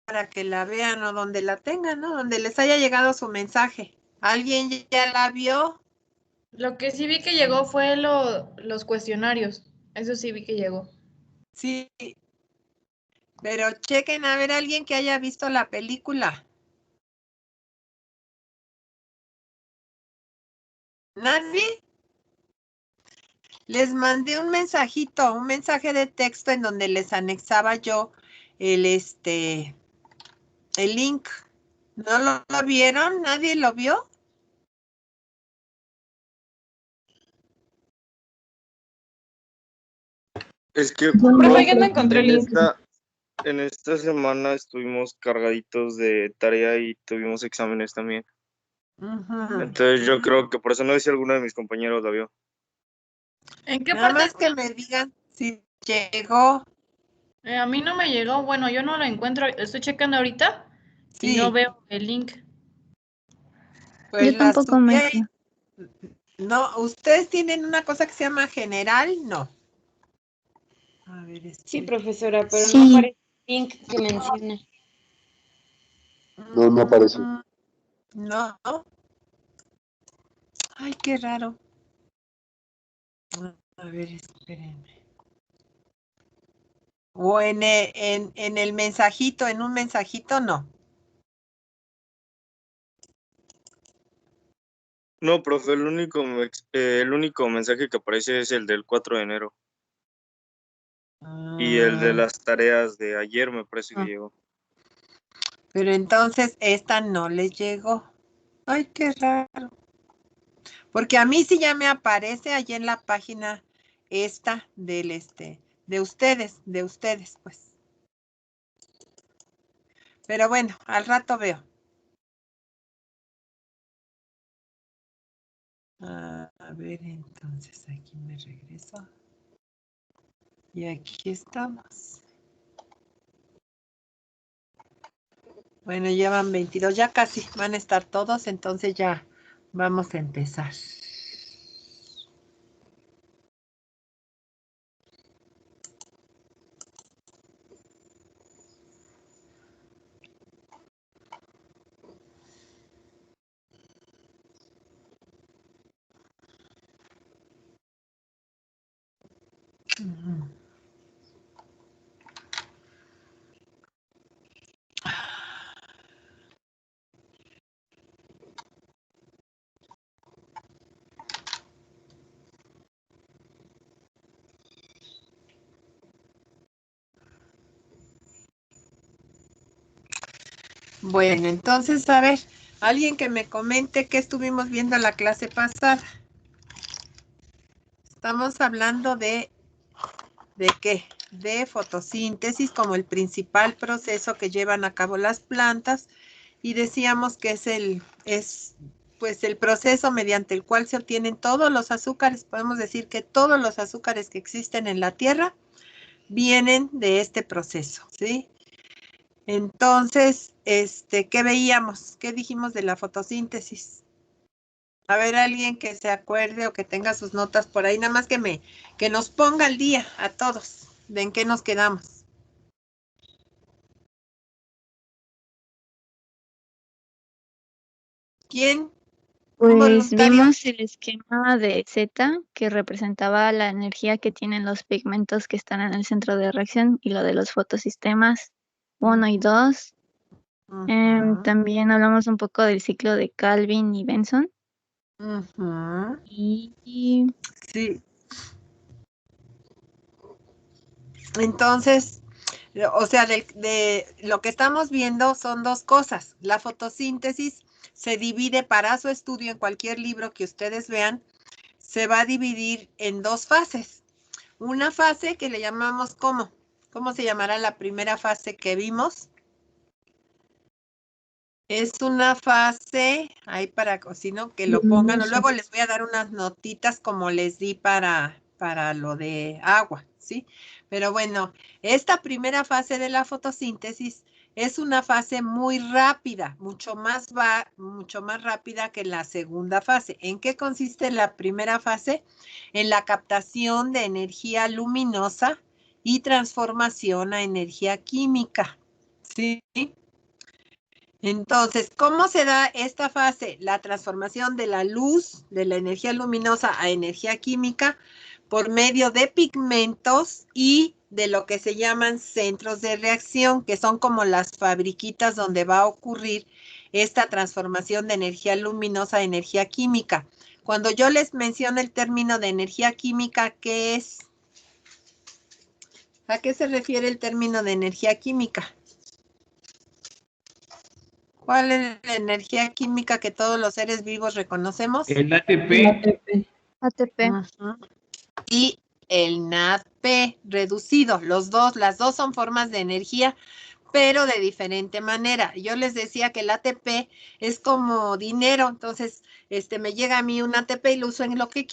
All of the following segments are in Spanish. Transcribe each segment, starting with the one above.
para que la vean o donde la tengan, ¿no? Donde les haya llegado su mensaje. ¿Alguien ya la vio? Lo que sí vi que llegó fue los cuestionarios. Eso sí vi que llegó. Sí, pero chequen a ver alguien que haya visto la película. ¿Nadie? Les mandé un mensajito, un mensaje de texto en donde les anexaba yo el link. ¿No lo vieron? ¿Nadie lo vio? Es que Profe, yo no encontré el link. en esta semana estuvimos cargaditos de tarea y tuvimos exámenes también. Entonces yo creo que por eso no sé si alguno de mis compañeros la vio. ¿En qué Nada parte? más que me digan si llegó. A mí no me llegó. Bueno, yo no lo encuentro. Estoy checando ahorita y no Sí, veo el link. pues Yo la tampoco me... subí ahí. No, ¿ustedes tienen una cosa que se llama general? No. A ver, Sí, profesora, pero no Sí, aparece el link que menciona. No aparece. No. Ay, qué raro. A ver, espérenme. O en el mensajito, en un mensajito, no. No, profe, el único mensaje que aparece es el del 4 de enero. Y el de las tareas de ayer me parece que llegó. Pero entonces esta no les llegó. Ay, qué raro. Porque a mí sí ya me aparece allí en la página esta del de ustedes, pues. Pero bueno, al rato veo. A ver, entonces aquí me regreso. Y aquí estamos. Bueno, ya van 22, ya casi van a estar todos, entonces ya vamos a empezar. Bueno, entonces, a ver, alguien que me comente qué estuvimos viendo la clase pasada. Estamos hablando ¿de qué? De fotosíntesis como el principal proceso que llevan a cabo las plantas y decíamos que es pues el proceso mediante el cual se obtienen todos los azúcares. Podemos decir que todos los azúcares que existen en la Tierra vienen de este proceso, ¿sí? Entonces, ¿qué veíamos? ¿Qué dijimos de la fotosíntesis? A ver, alguien que se acuerde o que tenga sus notas por ahí, nada más que nos ponga al día a todos de en qué nos quedamos. ¿Quién? pues vimos el esquema de Z que representaba la energía que tienen los pigmentos que están en el centro de reacción y lo de los fotosistemas 1 y 2. También hablamos un poco del ciclo de Calvin y Benson. Y sí. Entonces, o sea, de lo que estamos viendo son dos cosas. La fotosíntesis se divide para su estudio en cualquier libro que ustedes vean, se va a dividir en dos fases. Una fase que le llamamos ¿cómo? ¿Cómo se llamará la primera fase que vimos? Es una fase, ahí para, si no, que lo pongan, o luego les voy a dar unas notitas como les di para lo de agua, ¿sí? Pero bueno, esta primera fase de la fotosíntesis es una fase muy rápida, mucho más rápida que la segunda fase. ¿En qué consiste la primera fase? En la captación de energía luminosa y transformación a energía química, ¿Sí? Entonces, ¿cómo se da esta fase? La transformación de la luz, de la energía luminosa a energía química, por medio de pigmentos y de lo que se llaman centros de reacción, que son como las fabriquitas donde va a ocurrir esta transformación de energía luminosa a energía química. Cuando yo les menciono el término de energía química, ¿qué es? ¿A qué se refiere el término de energía química? ¿Cuál es la energía química que todos los seres vivos reconocemos? El ATP. ATP. Y el NADP reducido. Las dos son formas de energía, pero de diferente manera. Yo les decía que el ATP es como dinero, entonces me llega a mí un ATP y lo uso en lo que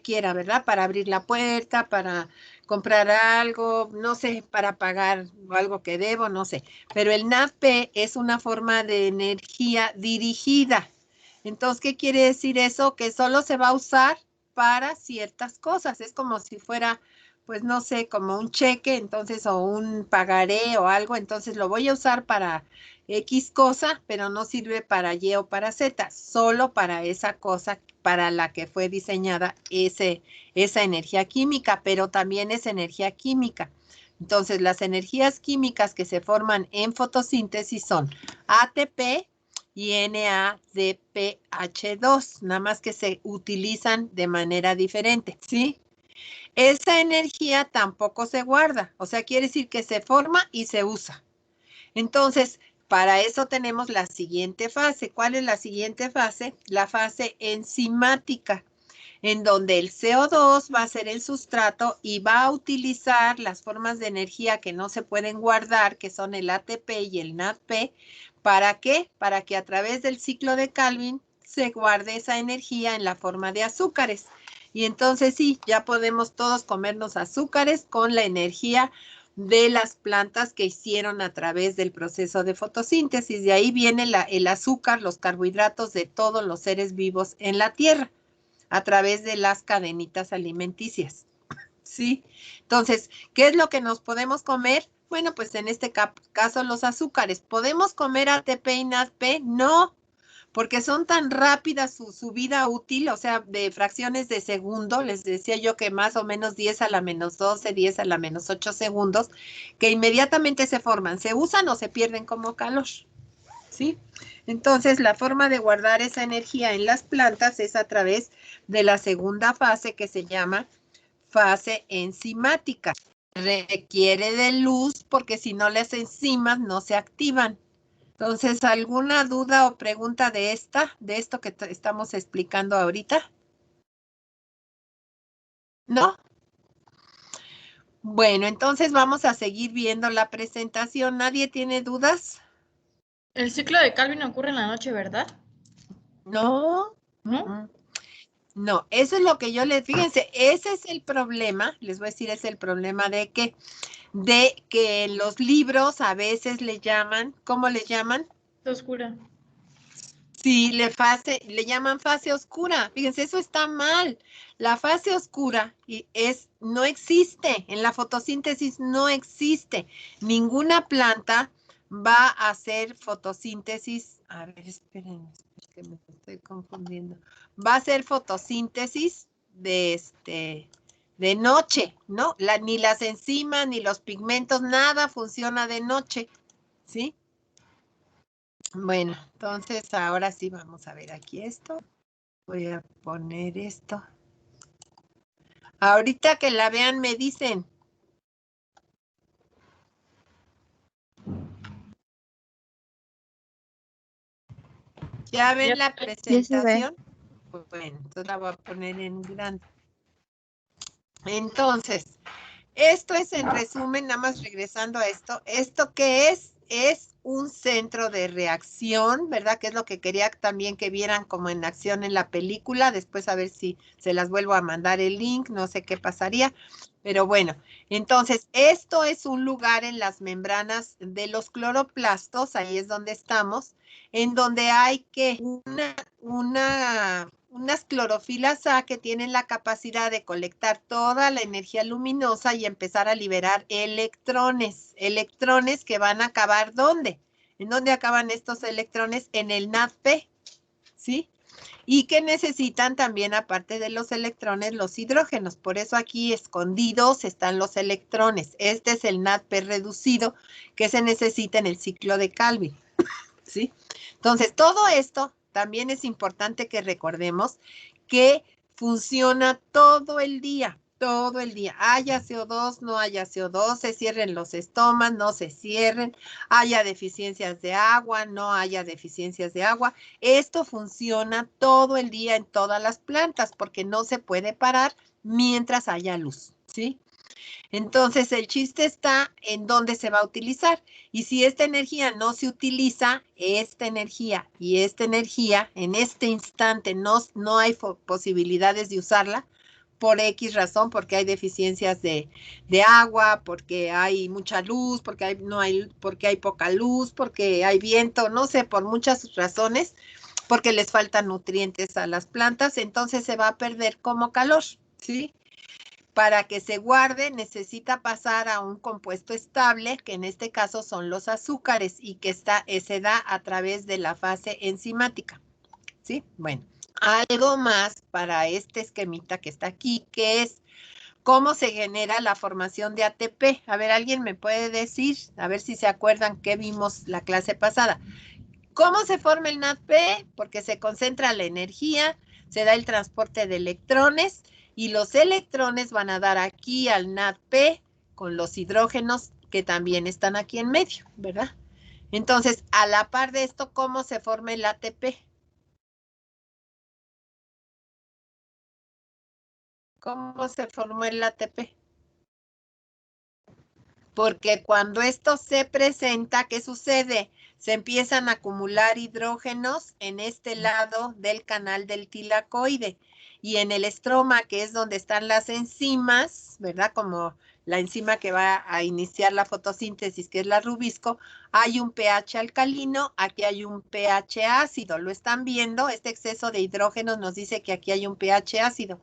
quiera, ¿verdad? Para abrir la puerta, para comprar algo, no sé, para pagar algo que debo, no sé. Pero el NADP es una forma de energía dirigida. Entonces, ¿qué quiere decir eso? Que solo se va a usar para ciertas cosas. Es como si fuera, pues no sé, como un cheque, entonces, o un pagaré o algo, entonces lo voy a usar para X cosa, pero no sirve para Y o para Z, solo para esa cosa para la que fue diseñada esa energía química, pero también es energía química. Entonces, las energías químicas que se forman en fotosíntesis son ATP y NADPH2, nada más que se utilizan de manera diferente, ¿sí? Esa energía tampoco se guarda, o sea, quiere decir que se forma y se usa. Entonces, para eso tenemos la siguiente fase. ¿Cuál es la siguiente fase? La fase enzimática, en donde el CO2 va a ser el sustrato y va a utilizar las formas de energía que no se pueden guardar, que son el ATP y el NADP. ¿Para qué? Para que a través del ciclo de Calvin se guarde esa energía en la forma de azúcares. Y entonces sí, ya podemos todos comernos azúcares con la energía de las plantas que hicieron a través del proceso de fotosíntesis. De ahí viene el azúcar, los carbohidratos de todos los seres vivos en la Tierra, a través de las cadenitas alimenticias. ¿Sí? Entonces, ¿qué es lo que nos podemos comer? Bueno, pues en este caso los azúcares. ¿Podemos comer ATP y NADP? No, porque son tan rápidas su vida útil, o sea, de fracciones de segundo, les decía yo que más o menos 10 a la menos 12, 10 a la menos 8 segundos, que inmediatamente se forman, se usan o se pierden como calor, ¿sí? Entonces, la forma de guardar esa energía en las plantas es a través de la segunda fase que se llama fase enzimática. Requiere de luz porque si no las enzimas no se activan. Entonces, ¿alguna duda o pregunta de esto que estamos explicando ahorita? ¿No? Bueno, entonces vamos a seguir viendo la presentación. ¿Nadie tiene dudas? El ciclo de Calvin ocurre en la noche, ¿verdad? No. ¿No? No, eso es lo que yo les, fíjense, ese es el problema, les voy a decir, es el problema de que los libros a veces le llaman, ¿cómo le llaman? Oscura. Sí, le llaman fase oscura. Fíjense, eso está mal. La fase oscura no existe. En la fotosíntesis no existe. Ninguna planta va a hacer fotosíntesis. A ver, esperen, es que me estoy confundiendo. Va a hacer fotosíntesis de noche, ¿no? Ni las enzimas, ni los pigmentos, nada funciona de noche, ¿sí? Bueno, entonces ahora sí vamos a ver aquí esto. Voy a poner esto. Ahorita que la vean me dicen. ¿Ya ven la presentación? Pues bueno, entonces la voy a poner en grande. Entonces, esto es en resumen, nada más regresando a esto. ¿Esto qué es? Es un centro de reacción, ¿verdad? Que es lo que quería también que vieran como en acción en la película. Después a ver si se las vuelvo a mandar el link, no sé qué pasaría. Pero bueno, entonces esto es un lugar en las membranas de los cloroplastos, ahí es donde estamos, en donde hay que una unas clorofilas A que tienen la capacidad de colectar toda la energía luminosa y empezar a liberar electrones. Electrones que van a acabar, ¿dónde? ¿En dónde acaban estos electrones? En el NADP, ¿sí? Y que necesitan también, aparte de los electrones, los hidrógenos. Por eso aquí escondidos están los electrones. Este es el NADP reducido que se necesita en el ciclo de Calvin, ¿sí? Entonces, todo esto también es importante que recordemos que funciona todo el día. Todo el día. Haya CO2, no haya CO2, se cierren los estomas, no se cierren, haya deficiencias de agua, no haya deficiencias de agua. Esto funciona todo el día en todas las plantas porque no se puede parar mientras haya luz, ¿sí? Entonces, el chiste está en dónde se va a utilizar. Y si esta energía no se utiliza, esta energía y esta energía, en este instante no hay posibilidades de usarla, por X razón, porque hay deficiencias de agua, porque hay mucha luz, porque hay poca luz, porque hay viento, no sé, por muchas razones, porque les faltan nutrientes a las plantas, entonces se va a perder como calor, ¿sí? Para que se guarde, necesita pasar a un compuesto estable, que en este caso son los azúcares, y que se da a través de la fase enzimática, ¿sí? Bueno. Algo más para este esquemita que está aquí, que es cómo se genera la formación de ATP. A ver, ¿alguien me puede decir? A ver si se acuerdan que vimos la clase pasada. ¿Cómo se forma el NADP? Porque se concentra la energía, se da el transporte de electrones y los electrones van a dar aquí al NADP con los hidrógenos que también están aquí en medio, ¿verdad? Entonces, a la par de esto, ¿cómo se forma el ATP? ¿Cómo se formó el ATP? Porque cuando esto se presenta, ¿qué sucede? Se empiezan a acumular hidrógenos en este lado del canal del tilacoide. Y en el estroma, que es donde están las enzimas, ¿verdad? Como la enzima que va a iniciar la fotosíntesis, que es la rubisco, hay un pH alcalino, aquí hay un pH ácido. ¿Lo están viendo? Este exceso de hidrógenos nos dice que aquí hay un pH ácido.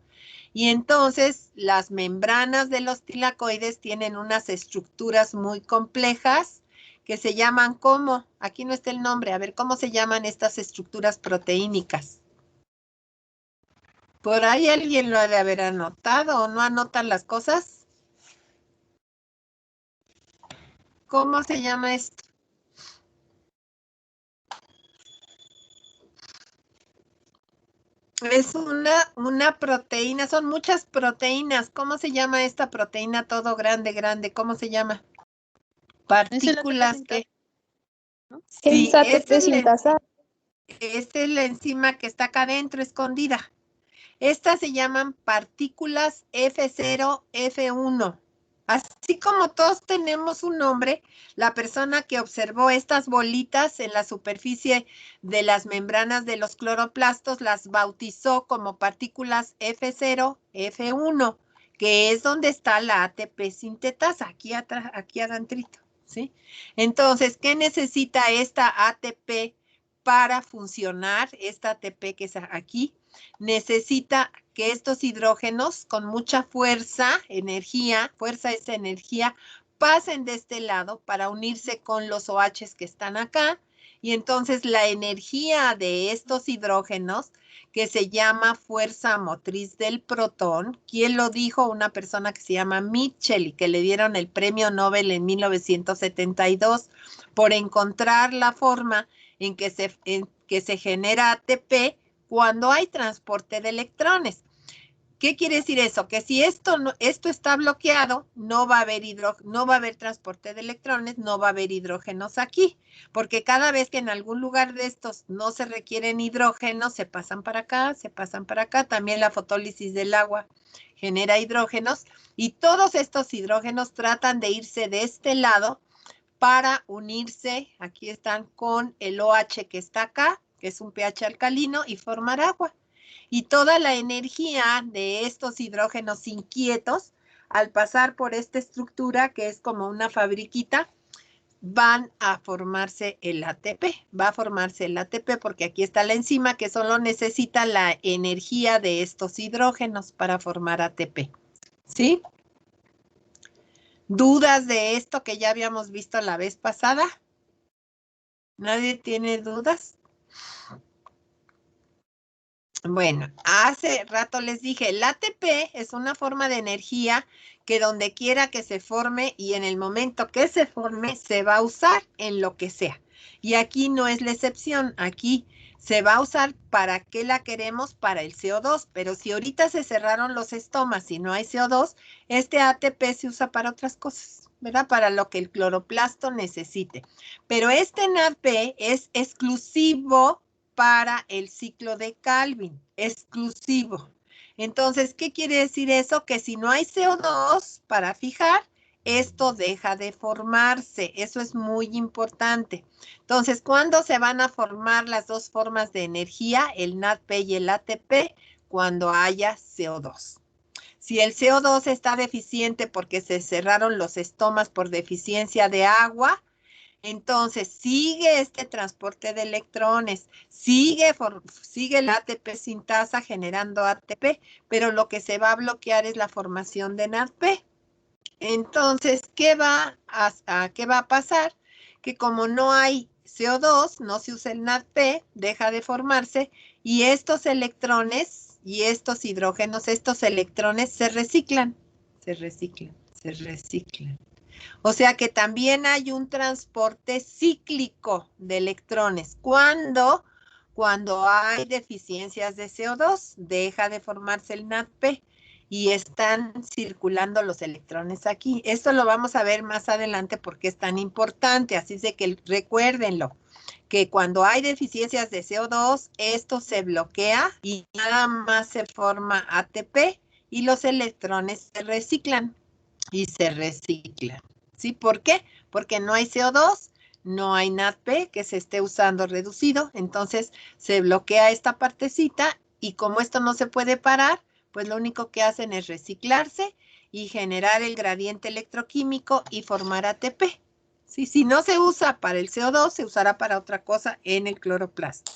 Y entonces las membranas de los tilacoides tienen unas estructuras muy complejas que se llaman ¿cómo? Aquí no está el nombre. A ver, ¿cómo se llaman estas estructuras proteínicas? ¿Por ahí alguien lo ha de haber anotado o no anotan las cosas? ¿Cómo se llama esto? Es una proteína, son muchas proteínas. ¿Cómo se llama esta proteína todo grande? ¿Cómo se llama? Partículas que... Sí, Es ATP sintasa. esta es la enzima que está acá adentro, escondida. Estas se llaman partículas F0, F1. Así como todos tenemos un nombre, la persona que observó estas bolitas en la superficie de las membranas de los cloroplastos las bautizó como partículas F0, F1, que es donde está la ATP sintetasa, aquí atrás, aquí adentrito, ¿sí? Entonces, ¿qué necesita esta ATP para funcionar? Esta ATP que es aquí, necesita que estos hidrógenos con mucha fuerza es energía, pasen de este lado para unirse con los OHs que están acá. Y entonces la energía de estos hidrógenos, que se llama fuerza motriz del protón, ¿quién lo dijo? Una persona que se llama Mitchell y que le dieron el premio Nobel en 1972 por encontrar la forma en que se genera ATP cuando hay transporte de electrones. ¿Qué quiere decir eso? Que si esto está bloqueado, no va a haber transporte de electrones, no va a haber hidrógenos aquí, porque cada vez que en algún lugar de estos no se requieren hidrógenos, se pasan para acá, también la fotólisis del agua genera hidrógenos, y todos estos hidrógenos tratan de irse de este lado para unirse, aquí están, con el OH que está acá, que es un pH alcalino, y formar agua. Y toda la energía de estos hidrógenos inquietos, al pasar por esta estructura, que es como una fabriquita, van a formarse el ATP. Va a formarse el ATP porque aquí está la enzima que solo necesita la energía de estos hidrógenos para formar ATP. ¿Sí? ¿Dudas de esto que ya habíamos visto la vez pasada? ¿Nadie tiene dudas? Bueno, hace rato les dije, el ATP es una forma de energía que donde quiera que se forme y en el momento que se forme se va a usar en lo que sea. Y aquí no es la excepción, aquí se va a usar para qué la queremos, para el CO2, pero si ahorita se cerraron los estomas y no hay CO2, este ATP se usa para otras cosas, ¿verdad? Para lo que el cloroplasto necesite. Pero este NADP es exclusivo para el ciclo de Calvin, exclusivo. Entonces, ¿qué quiere decir eso? Que si no hay CO2 para fijar, esto deja de formarse. Eso es muy importante. Entonces, ¿cuándo se van a formar las dos formas de energía, el NADP y el ATP? Cuando haya CO2. Si el CO2 está deficiente porque se cerraron los estomas por deficiencia de agua, entonces, sigue este transporte de electrones, sigue el ATP sintasa generando ATP, pero lo que se va a bloquear es la formación de NADP. Entonces, ¿qué va a pasar? Que como no hay CO2, no se usa el NADP, deja de formarse, y estos electrones y estos hidrógenos, estos electrones se reciclan. O sea que también hay un transporte cíclico de electrones. ¿Cuándo? Cuando hay deficiencias de CO2, deja de formarse el NADP y están circulando los electrones aquí. Esto lo vamos a ver más adelante porque es tan importante, así de que recuérdenlo, que cuando hay deficiencias de CO2, esto se bloquea y nada más se forma ATP y los electrones se reciclan. ¿Sí? ¿Por qué? Porque no hay CO2, no hay NADP que se esté usando reducido, entonces se bloquea esta partecita y como esto no se puede parar, pues lo único que hacen es reciclarse y generar el gradiente electroquímico y formar ATP. ¿Sí? Si no se usa para el CO2, se usará para otra cosa en el cloroplasto.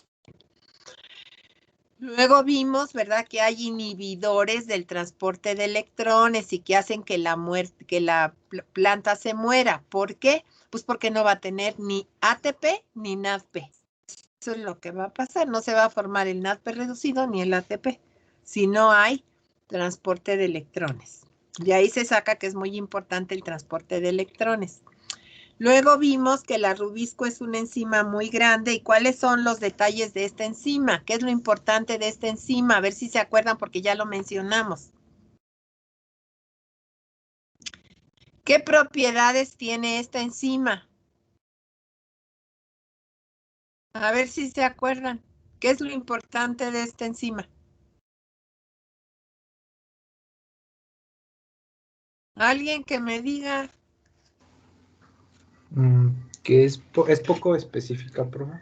Luego vimos, ¿verdad?, que hay inhibidores del transporte de electrones y que hacen que la planta se muera. ¿Por qué? Pues porque no va a tener ni ATP ni NADP. Eso es lo que va a pasar. No se va a formar el NADP reducido ni el ATP si no hay transporte de electrones. De ahí se saca que es muy importante el transporte de electrones. Luego vimos que la rubisco es una enzima muy grande. ¿Y cuáles son los detalles de esta enzima? ¿Qué es lo importante de esta enzima? A ver si se acuerdan porque ya lo mencionamos. ¿Qué propiedades tiene esta enzima? A ver si se acuerdan. ¿Qué es lo importante de esta enzima? ¿Alguien que me diga? Que es poco específica, profe.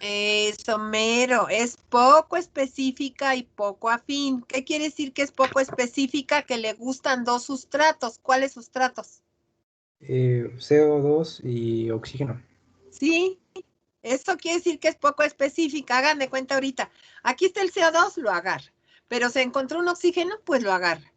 Eso mero, es poco específica y poco afín. ¿Qué quiere decir que es poco específica? Que le gustan dos sustratos. ¿Cuáles sustratos? CO2 y oxígeno. Sí, eso quiere decir que es poco específica. Hagan de cuenta ahorita. Aquí está el CO2, lo agarra. Pero se encontró un oxígeno, pues lo agarra.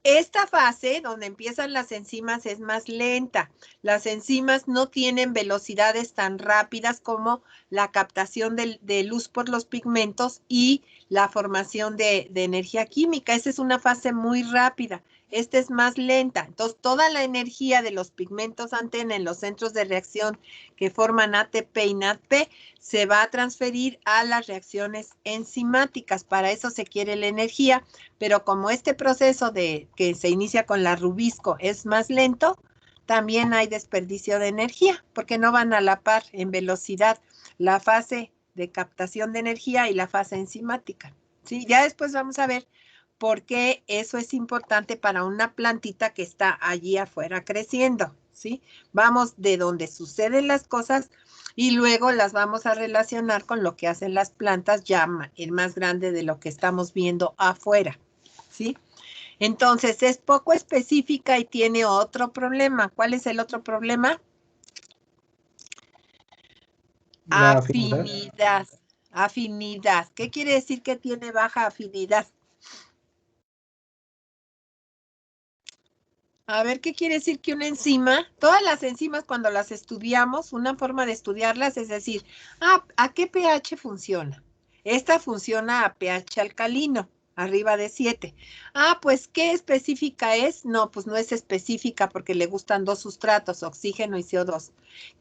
Esta fase, donde empiezan las enzimas, es más lenta. Las enzimas no tienen velocidades tan rápidas como la captación de luz por los pigmentos y la formación de energía química. Esa es una fase muy rápida. Esta es más lenta. Entonces, toda la energía de los pigmentos antena en los centros de reacción que forman ATP y NADP se va a transferir a las reacciones enzimáticas. Para eso se quiere la energía. Pero como este proceso que se inicia con la rubisco es más lento, también hay desperdicio de energía, porque no van a la par en velocidad la fase de captación de energía y la fase enzimática. ¿Sí? Ya después vamos a ver por qué eso es importante para una plantita que está allí afuera creciendo. ¿Sí? Vamos de donde suceden las cosas y luego las vamos a relacionar con lo que hacen las plantas ya más grande de lo que estamos viendo afuera. ¿Sí? Entonces, es poco específica y tiene otro problema. ¿Cuál es el otro problema? La afinidad. Afinidad. Afinidad. ¿Qué quiere decir que tiene baja afinidad? A ver, ¿qué quiere decir que una enzima? Todas las enzimas cuando las estudiamos, una forma de estudiarlas es decir, ¿a qué pH funciona? Esta funciona a pH alcalino, arriba de 7. Pues, ¿qué específica es? No, pues no es específica porque le gustan dos sustratos, oxígeno y CO2.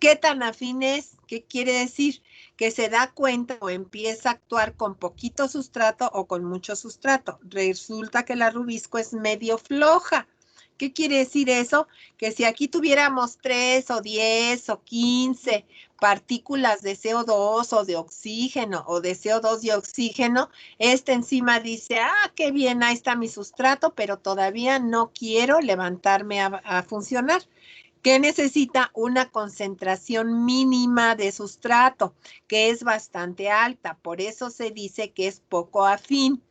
¿Qué tan afín es? ¿Qué quiere decir? Que se da cuenta o empieza a actuar con poquito sustrato o con mucho sustrato. Resulta que la rubisco es medio floja. ¿Qué quiere decir eso? Que si aquí tuviéramos 3 o 10 o 15 partículas de CO2 o de oxígeno o de CO2 y oxígeno, esta enzima dice, qué bien, ahí está mi sustrato, pero todavía no quiero levantarme a funcionar. ¿Qué necesita? Una concentración mínima de sustrato, que es bastante alta, por eso se dice que es poco afín.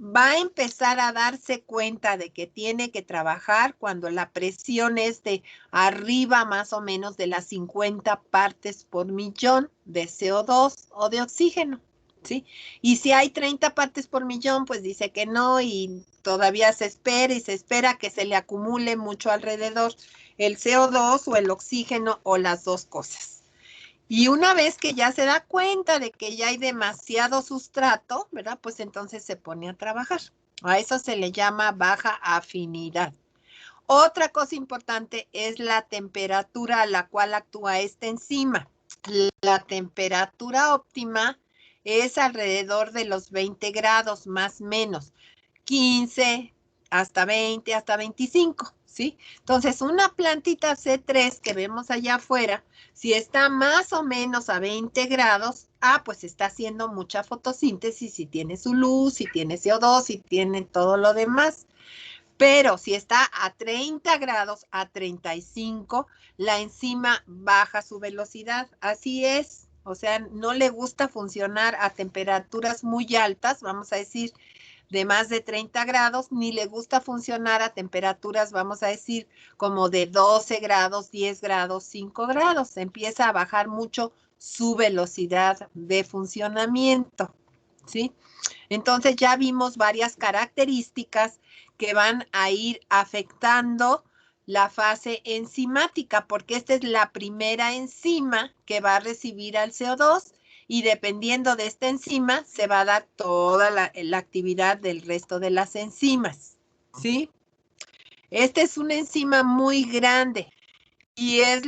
Va a empezar a darse cuenta de que tiene que trabajar cuando la presión es de arriba más o menos de las 50 partes por millón de CO2 o de oxígeno, ¿sí? Y si hay 30 partes por millón, pues dice que no y todavía se espera y se espera que se le acumule mucho alrededor el CO2 o el oxígeno o las dos cosas. Y una vez que ya se da cuenta de que ya hay demasiado sustrato, ¿verdad? Pues entonces se pone a trabajar. A eso se le llama baja afinidad. Otra cosa importante es la temperatura a la cual actúa esta enzima. La temperatura óptima es alrededor de los 20 grados, más o menos. 15 hasta 20, hasta 25, ¿sí? Entonces, una plantita C3 que vemos allá afuera, si está más o menos a 20 grados, pues está haciendo mucha fotosíntesis, si tiene su luz, si tiene CO2, si tiene todo lo demás. Pero si está a 30 grados, a 35, la enzima baja su velocidad. Así es. O sea, no le gusta funcionar a temperaturas muy altas, vamos a decir, de más de 30 grados, ni le gusta funcionar a temperaturas, vamos a decir, como de 12 grados, 10 grados, 5 grados. Empieza a bajar mucho su velocidad de funcionamiento, ¿sí? Entonces ya vimos varias características que van a ir afectando la fase enzimática, porque esta es la primera enzima que va a recibir al CO2 y dependiendo de esta enzima se va a dar toda la actividad del resto de las enzimas, ¿sí? Esta es una enzima muy grande y es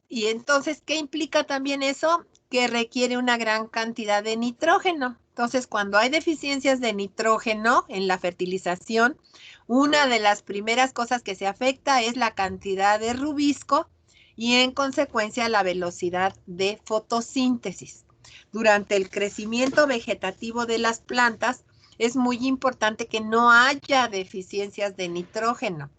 y entonces, ¿qué implica también eso? Que requiere una gran cantidad de nitrógeno. Entonces, cuando hay deficiencias de nitrógeno en la fertilización, una de las primeras cosas que se afecta es la cantidad de rubisco y en consecuencia la velocidad de fotosíntesis. Durante el crecimiento vegetativo de las plantas, es muy importante que no haya deficiencias de nitrógeno,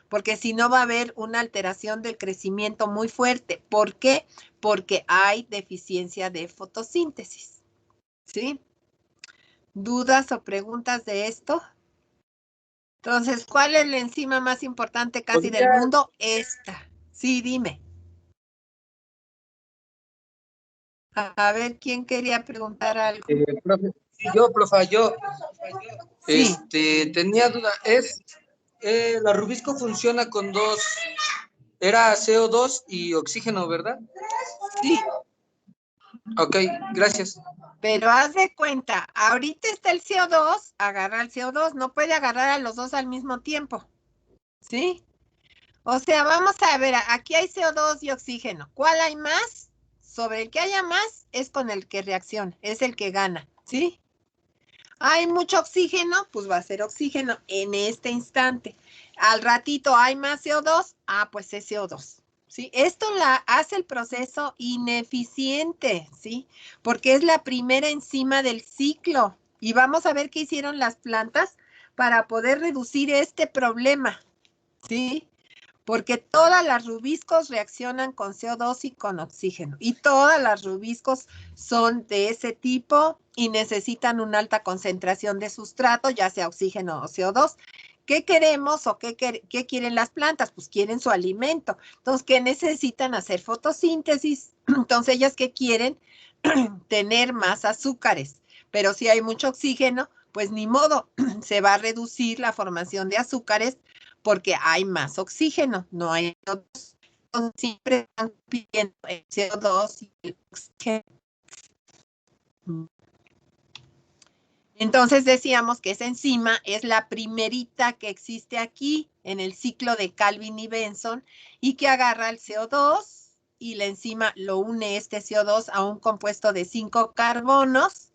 porque si no va a haber una alteración del crecimiento muy fuerte. ¿Por qué? Porque hay deficiencia de fotosíntesis, ¿sí? ¿Dudas o preguntas de esto? Entonces, ¿cuál es la enzima más importante casi del mundo? Esta. Sí, dime. A ver, ¿quién quería preguntar algo? Profa, yo. Sí. Tenía duda. La rubisco funciona con dos, era CO2 y oxígeno, ¿verdad? Sí. Ok, gracias. Pero haz de cuenta, ahorita está el CO2, agarra el CO2, no puede agarrar a los dos al mismo tiempo, ¿sí? O sea, vamos a ver, aquí hay CO2 y oxígeno. ¿Cuál hay más? Sobre el que haya más es con el que reacciona, es el que gana, ¿sí? Hay mucho oxígeno, pues va a ser oxígeno en este instante. Al ratito hay más CO2, pues es CO2. ¿Sí? Esto hace el proceso ineficiente, ¿sí? Porque es la primera enzima del ciclo. Y vamos a ver qué hicieron las plantas para poder reducir este problema, ¿sí? Porque todas las rubiscos reaccionan con CO2 y con oxígeno. Y todas las rubiscos son de ese tipo y necesitan una alta concentración de sustrato, ya sea oxígeno o CO2. ¿qué queremos o qué quieren las plantas? Pues quieren su alimento. Entonces, ¿qué necesitan? Hacer fotosíntesis. Entonces, ellas ¿qué quieren? Tener más azúcares. Pero si hay mucho oxígeno, pues ni modo, se va a reducir la formación de azúcares porque hay más oxígeno, no hay CO2. Entonces, siempre están pidiendo el CO2 y el oxígeno. Entonces decíamos que esa enzima es la primerita que existe aquí en el ciclo de Calvin y Benson y que agarra el CO2 y la enzima lo une este CO2 a un compuesto de 5 carbonos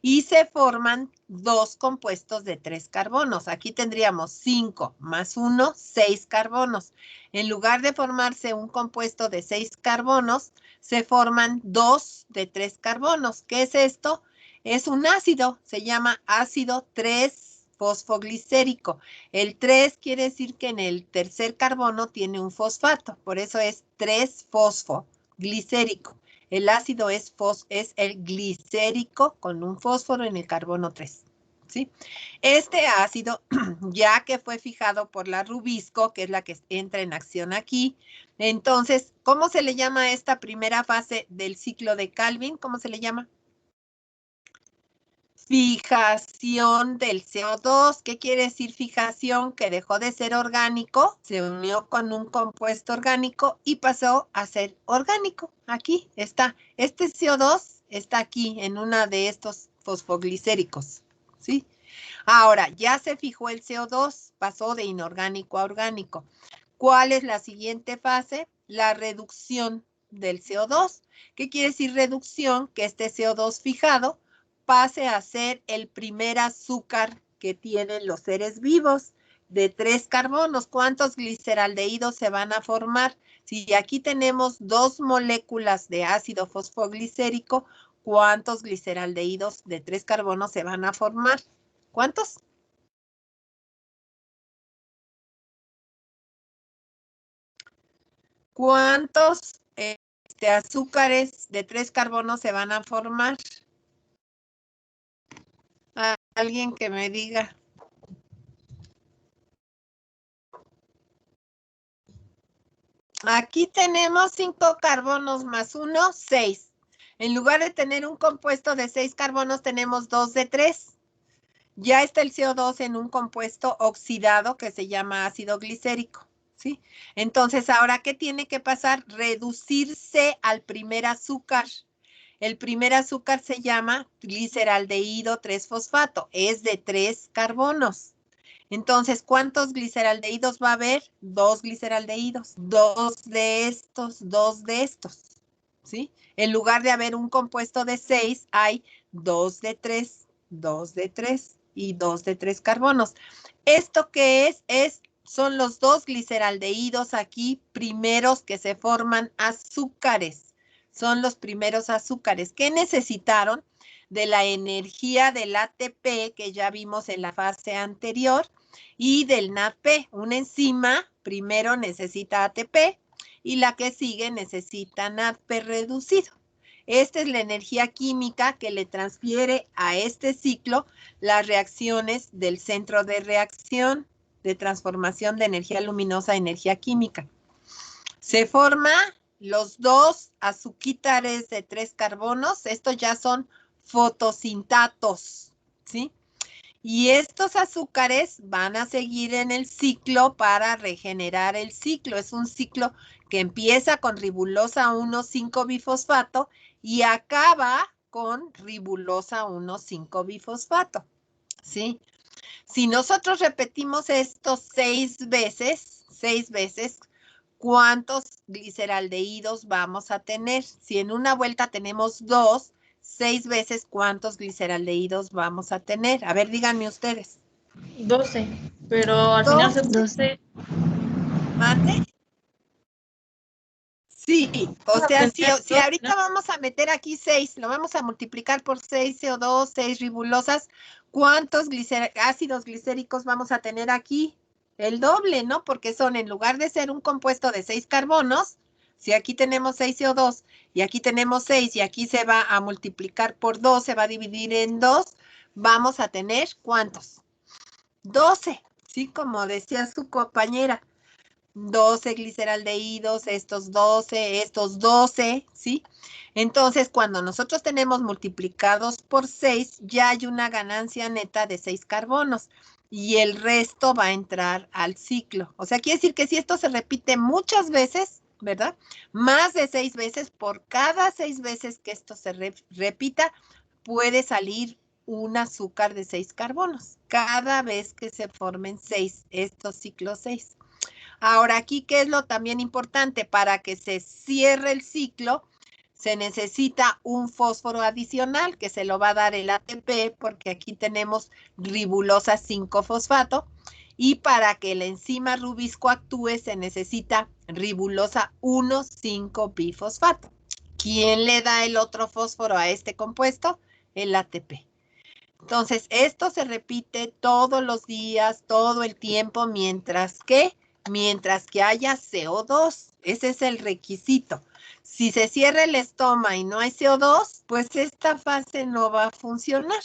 y se forman 2 compuestos de 3 carbonos. Aquí tendríamos 5 más 1, 6 carbonos. En lugar de formarse un compuesto de 6 carbonos, se forman 2 de 3 carbonos. ¿Qué es esto? Es un ácido, se llama ácido 3-fosfoglicérico. El 3 quiere decir que en el tercer carbono tiene un fosfato, por eso es 3-fosfoglicérico. El ácido es el glicérico con un fósforo en el carbono 3. ¿Sí? Este ácido, ya que fue fijado por la Rubisco, que es la que entra en acción aquí, entonces, ¿cómo se le llama a esta primera fase del ciclo de Calvin? ¿Cómo se le llama? Fijación del CO2. ¿Qué quiere decir fijación? Que dejó de ser orgánico, se unió con un compuesto orgánico y pasó a ser orgánico. Aquí está. Este CO2 está aquí en una de estos fosfoglicéricos. ¿Sí? Ahora, ya se fijó el CO2, pasó de inorgánico a orgánico. ¿Cuál es la siguiente fase? La reducción del CO2. ¿Qué quiere decir reducción? Que este CO2 fijado pase a ser el primer azúcar que tienen los seres vivos de 3 carbonos. ¿Cuántos gliceraldehídos se van a formar? Si aquí tenemos 2 moléculas de ácido fosfoglicérico, ¿cuántos gliceraldehídos de 3 carbonos se van a formar? ¿Cuántos? ¿Cuántos azúcares de 3 carbonos se van a formar? Alguien que me diga. Aquí tenemos 5 carbonos más 1, 6. En lugar de tener un compuesto de 6 carbonos, tenemos 2 de 3. Ya está el CO2 en un compuesto oxidado que se llama ácido glicérico. ¿Sí? Entonces, ahora, ¿qué tiene que pasar? Reducirse al primer azúcar. El primer azúcar se llama gliceraldehído 3-fosfato. Es de 3 carbonos. Entonces, ¿cuántos gliceraldehídos va a haber? 2 gliceraldehídos. 2 de estos, 2 de estos. ¿Sí? En lugar de haber un compuesto de 6, hay 2 de 3, 2 de 3 y 2 de 3 carbonos. ¿Esto qué es? Son los 2 gliceraldehídos aquí primeros que se forman azúcares. Son los primeros azúcares. ¿Qué necesitaron? De la energía del ATP que ya vimos en la fase anterior y del NADP. Una enzima primero necesita ATP y la que sigue necesita NADP reducido. Esta es la energía química que le transfiere a este ciclo las reacciones del centro de reacción de transformación de energía luminosa a energía química. Se forma los 2 azuquítares de 3 carbonos. Estos ya son fotosintatos, ¿sí? Y estos azúcares van a seguir en el ciclo para regenerar el ciclo. Es un ciclo que empieza con ribulosa 1,5-bifosfato y acaba con ribulosa 1,5-bifosfato, ¿sí? Si nosotros repetimos esto 6 veces, ¿cuántos gliceraldehídos vamos a tener? Si en una vuelta tenemos 2, 6 veces, ¿cuántos gliceraldehídos vamos a tener? A ver, díganme ustedes. 12, pero al final se 12. ¿Mande? Sí, o sea, si ahorita vamos a meter aquí 6, lo vamos a multiplicar por 6 CO2, 6 ribulosas, ¿cuántos ácidos glicéricos vamos a tener aquí? El doble, ¿no? Porque son, en lugar de ser un compuesto de 6 carbonos, si aquí tenemos 6 CO2 y aquí tenemos 6 y aquí se va a multiplicar por 2, se va a dividir en 2, vamos a tener, ¿cuántos? 12, ¿sí? Como decía su compañera, 12 gliceraldehídos, estos 12, ¿sí? Entonces, cuando nosotros tenemos multiplicados por 6, ya hay una ganancia neta de 6 carbonos y el resto va a entrar al ciclo. O sea, quiere decir que si esto se repite muchas veces, ¿verdad? Más de 6 veces, por cada 6 veces que esto se repita, puede salir un azúcar de 6 carbonos, cada vez que se formen 6, estos ciclos 6. Ahora, aquí, ¿qué es lo también importante? Para que se cierre el ciclo, se necesita un fósforo adicional, que se lo va a dar el ATP, porque aquí tenemos ribulosa 5-fosfato, y para que la enzima rubisco actúe, se necesita ribulosa 1,5-bifosfato. ¿Quién le da el otro fósforo a este compuesto? El ATP. Entonces, esto se repite todos los días, todo el tiempo, mientras que haya CO2. Ese es el requisito. Si se cierra el estoma y no hay CO2, pues esta fase no va a funcionar.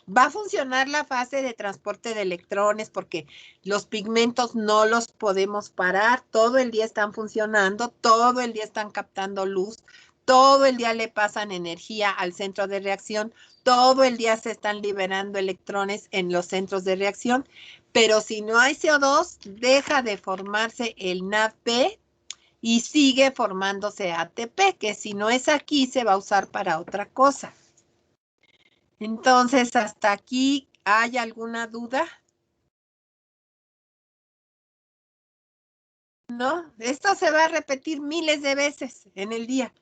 Va a funcionar la fase de transporte de electrones porque los pigmentos no los podemos parar. Todo el día están funcionando, todo el día están captando luz, todo el día le pasan energía al centro de reacción, todo el día se están liberando electrones en los centros de reacción, pero si no hay CO2, deja de formarse el NADP y sigue formándose ATP, que si no es aquí, se va a usar para otra cosa. Entonces, ¿hasta aquí hay alguna duda? ¿No? Esto se va a repetir miles de veces en el día,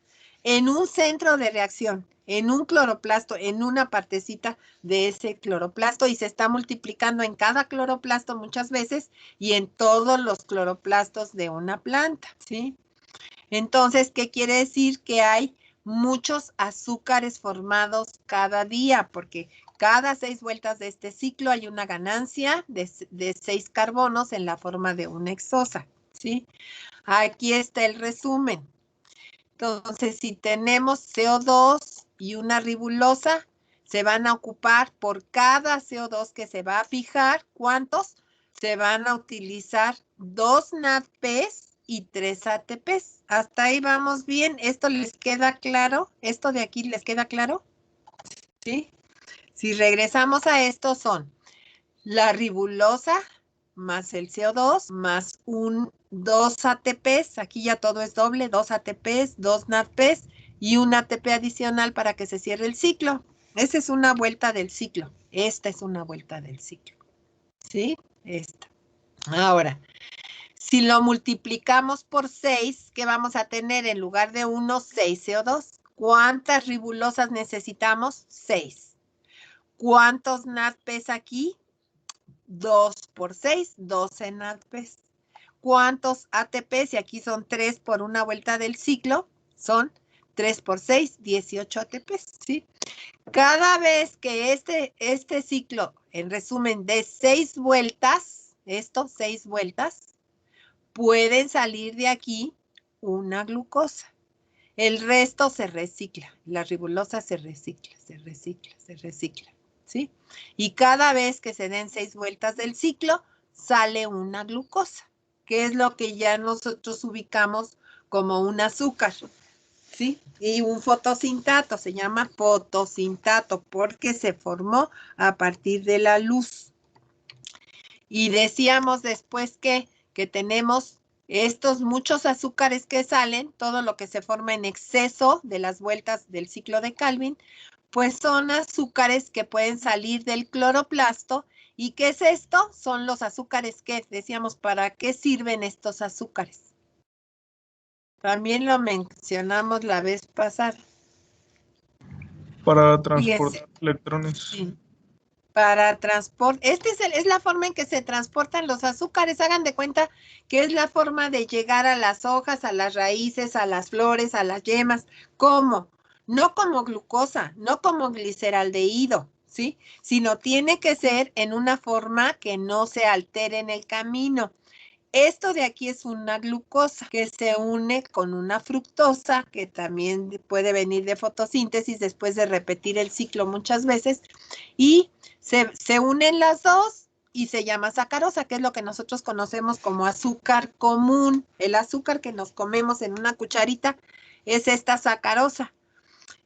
en un centro de reacción, en un cloroplasto, en una partecita de ese cloroplasto, y se está multiplicando en cada cloroplasto muchas veces y en todos los cloroplastos de una planta, ¿sí? Entonces, ¿qué quiere decir? Que hay muchos azúcares formados cada día, porque cada 6 vueltas de este ciclo hay una ganancia de 6 carbonos en la forma de una hexosa, ¿sí? Aquí está el resumen. Entonces, si tenemos CO2 y una ribulosa, se van a ocupar por cada CO2 que se va a fijar. ¿Cuántos? Se van a utilizar 2 NADPs y 3 ATPs. Hasta ahí vamos bien. ¿Esto les queda claro? ¿Esto de aquí les queda claro? ¿Sí? Si regresamos a esto, son la ribulosa más el CO2 más 2 ATPs. Aquí ya todo es doble, 2 ATPs, 2 NADPs y un ATP adicional para que se cierre el ciclo. Esa es una vuelta del ciclo. Esta es una vuelta del ciclo. ¿Sí? Esta. Ahora, si lo multiplicamos por 6, ¿qué vamos a tener? En lugar de 1, 6 CO2. ¿Cuántas ribulosas necesitamos? 6. ¿Cuántos NADPs aquí? 2 por 6, 12 NADPs. ¿Cuántos ATPs? Y aquí son 3 por una vuelta del ciclo. Son 3 por 6, 18 ATPs, ¿sí? Cada vez que este ciclo, en resumen, de 6 vueltas, 6 vueltas, pueden salir de aquí una glucosa. El resto se recicla. La ribulosa se recicla, se recicla, se recicla, ¿sí? Y cada vez que se den 6 vueltas del ciclo, sale una glucosa, que es lo que ya nosotros ubicamos como un azúcar, ¿sí? Y un fotosintato, se llama fotosintato, porque se formó a partir de la luz. Y decíamos después que tenemos estos muchos azúcares que salen, todo lo que se forma en exceso de las vueltas del ciclo de Calvin, pues son azúcares que pueden salir del cloroplasto. ¿Y qué es esto? Son los azúcares que decíamos, ¿para qué sirven estos azúcares? También lo mencionamos la vez pasada. Para transportar electrones. Sí. Para transporte. Es la forma en que se transportan los azúcares. Hagan de cuenta que es la forma de llegar a las hojas, a las raíces, a las flores, a las yemas. ¿Cómo? No como glucosa, no como gliceraldehído, ¿sí? Sino tiene que ser en una forma que no se altere en el camino. Esto de aquí es una glucosa que se une con una fructosa, que también puede venir de fotosíntesis después de repetir el ciclo muchas veces, y se unen las dos y se llama sacarosa, que es lo que nosotros conocemos como azúcar común. El azúcar que nos comemos en una cucharita es esta sacarosa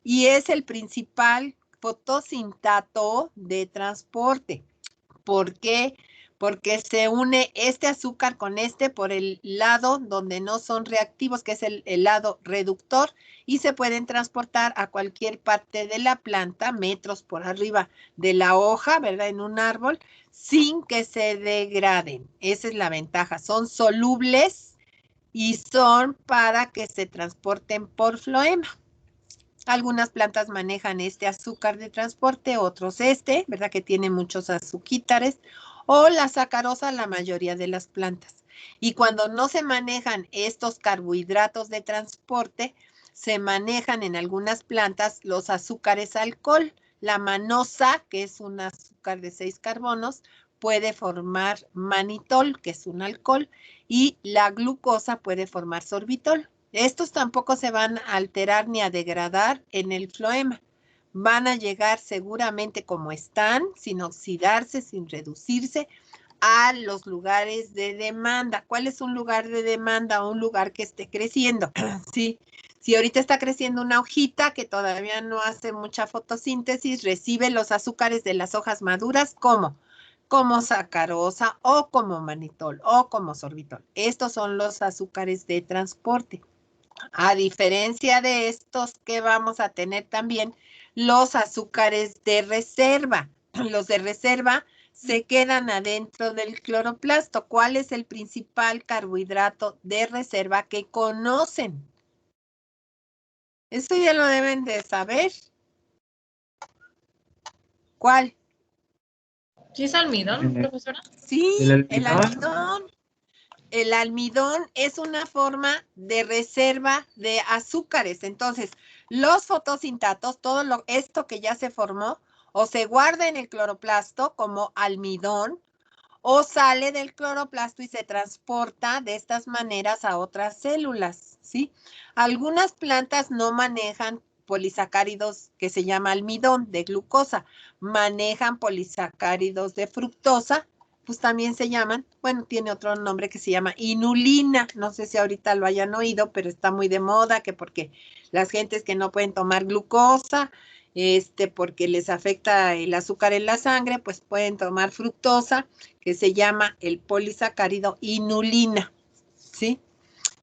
y es el principal fotosintato de transporte. ¿Por qué? Porque se une este azúcar con este por el lado donde no son reactivos, que es el lado reductor, y se pueden transportar a cualquier parte de la planta, metros por arriba de la hoja, ¿verdad? En un árbol, sin que se degraden. Esa es la ventaja. Son solubles y son para que se transporten por floema. Algunas plantas manejan este azúcar de transporte, otros ¿verdad? Que tiene muchos azuquítares, o la sacarosa, la mayoría de las plantas. Y cuando no se manejan estos carbohidratos de transporte, se manejan en algunas plantas los azúcares alcohol. La manosa, que es un azúcar de 6 carbonos, puede formar manitol, que es un alcohol, y la glucosa puede formar sorbitol. Estos tampoco se van a alterar ni a degradar en el floema. Van a llegar seguramente como están, sin oxidarse, sin reducirse, a los lugares de demanda. ¿Cuál es un lugar de demanda? Un lugar que esté creciendo. Sí. Si ahorita está creciendo una hojita que todavía no hace mucha fotosíntesis, recibe los azúcares de las hojas maduras, ¿cómo? Como sacarosa o como manitol o como sorbitol. Estos son los azúcares de transporte. A diferencia de estos que vamos a tener también los azúcares de reserva. Los de reserva se quedan adentro del cloroplasto. ¿Cuál es el principal carbohidrato de reserva que conocen? Eso ya lo deben de saber. ¿Cuál? ¿Sí es almidón, profesora? Sí, ¿El almidón. El almidón es una forma de reserva de azúcares. Entonces, los fotosintatos, todo esto que ya se formó, o se guarda en el cloroplasto como almidón, o sale del cloroplasto y se transporta de estas maneras a otras células, ¿sí? Algunas plantas no manejan polisacáridos que se llama almidón de glucosa, manejan polisacáridos de fructosa, pues también se llaman, bueno, tiene otro nombre que se llama inulina, no sé si ahorita lo hayan oído, pero está muy de moda, que porque las gentes que no pueden tomar glucosa, porque les afecta el azúcar en la sangre, pues pueden tomar fructosa, que se llama el polisacárido inulina, ¿sí?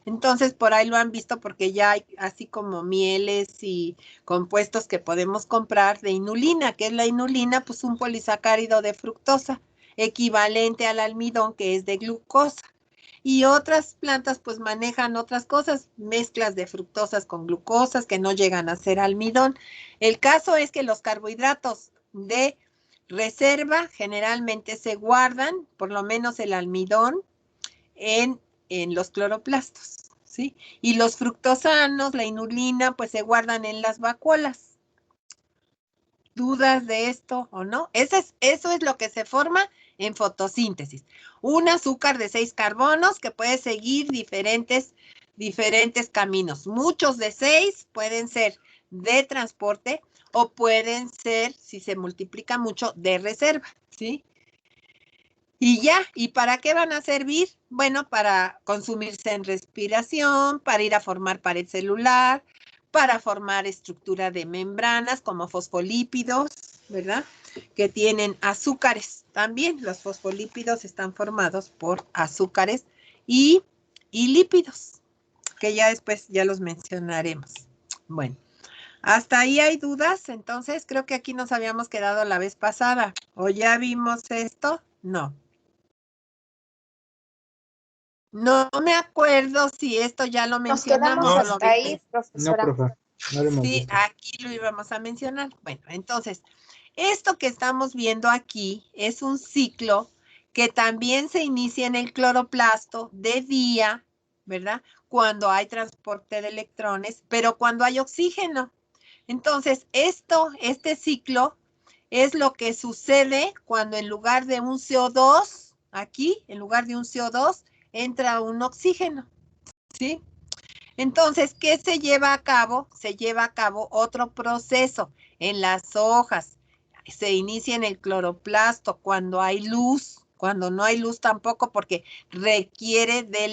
Entonces, por ahí lo han visto porque ya hay así como mieles y compuestos que podemos comprar de inulina. ¿Qué es la inulina? Pues un polisacárido de fructosa, equivalente al almidón que es de glucosa. Y otras plantas pues manejan otras cosas, mezclas de fructosas con glucosas que no llegan a ser almidón. El caso es que los carbohidratos de reserva generalmente se guardan, por lo menos el almidón, en los cloroplastos, ¿sí? Y los fructosanos, la inulina, pues se guardan en las vacuolas. ¿Dudas de esto o no? Eso es lo que se forma en fotosíntesis. Un azúcar de 6 carbonos que puede seguir diferentes caminos. Muchos de 6 pueden ser de transporte o pueden ser, si se multiplica mucho, de reserva, ¿sí? Y ya, ¿y para qué van a servir? Bueno, para consumirse en respiración, para ir a formar pared celular, para formar estructura de membranas como fosfolípidos, ¿verdad? Que tienen azúcares también. Los fosfolípidos están formados por azúcares y lípidos, que ya después ya los mencionaremos. Bueno, ¿hasta ahí hay dudas? Entonces, creo que aquí nos habíamos quedado la vez pasada. ¿O ya vimos esto? No. No me acuerdo si esto ya lo mencionamos. quedamos o lo hasta ahí, profesora. No, profe, no lo hemos Sí, visto. aquí lo íbamos a mencionar. Bueno, entonces, esto que estamos viendo aquí es un ciclo que también se inicia en el cloroplasto de día, ¿verdad? Cuando hay transporte de electrones, pero cuando hay oxígeno. Entonces, este ciclo es lo que sucede cuando en lugar de un CO2, aquí, en lugar de un CO2, entra un oxígeno, ¿sí? Entonces, ¿qué se lleva a cabo? Se lleva a cabo otro proceso en las hojas. Se inicia en el cloroplasto cuando hay luz, Cuando no hay luz tampoco, porque requiere de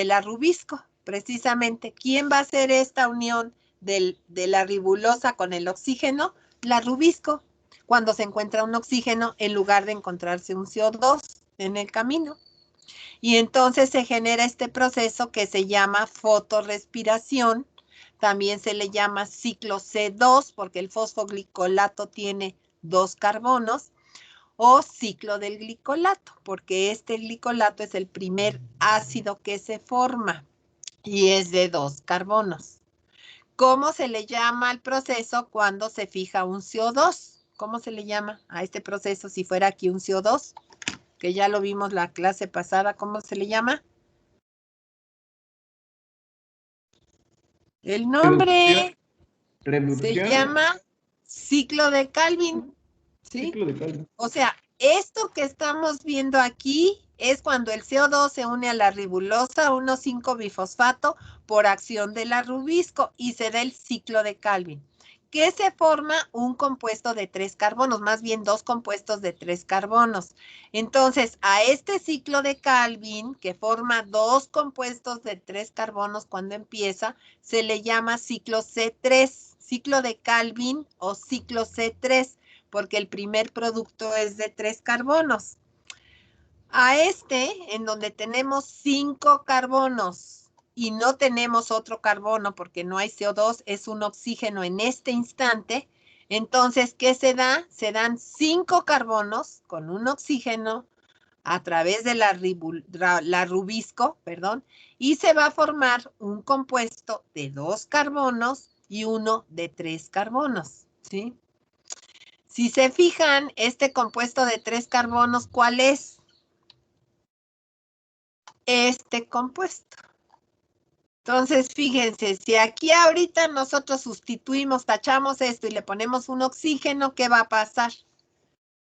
la rubisco. Precisamente, ¿quién va a hacer esta unión de la ribulosa con el oxígeno? La rubisco, cuando se encuentra un oxígeno en lugar de encontrarse un CO2 en el camino. Y entonces se genera este proceso que se llama fotorrespiración. También se le llama ciclo C2 porque el fosfoglicolato tiene 2 carbonos, o ciclo del glicolato, porque este glicolato es el primer ácido que se forma y es de 2 carbonos. ¿Cómo se le llama al proceso cuando se fija un CO2? ¿Cómo se le llama a este proceso si fuera aquí un CO2? Que ya lo vimos la clase pasada, ¿cómo se le llama? El nombre se llama ciclo de Calvin, ¿sí? Ciclo de Calvin. O sea, esto que estamos viendo aquí es cuando el CO2 se une a la ribulosa 1,5-bifosfato por acción de la rubisco y se da el ciclo de Calvin, que se forma un compuesto de 3 carbonos, más bien 2 compuestos de 3 carbonos. Entonces, a este ciclo de Calvin, que forma 2 compuestos de 3 carbonos cuando empieza, se le llama ciclo C3, ciclo de Calvin o ciclo C3, porque el primer producto es de 3 carbonos. A este, en donde tenemos 5 carbonos y no tenemos otro carbono porque no hay CO2, es un oxígeno en este instante. Entonces, ¿qué se da? Se dan 5 carbonos con un oxígeno a través de la rubisco, y se va a formar un compuesto de 2 carbonos y uno de 3 carbonos, ¿sí? Si se fijan, este compuesto de 3 carbonos, ¿cuál es? Este compuesto. Entonces, fíjense, si aquí ahorita nosotros sustituimos, tachamos esto y le ponemos un oxígeno, ¿qué va a pasar?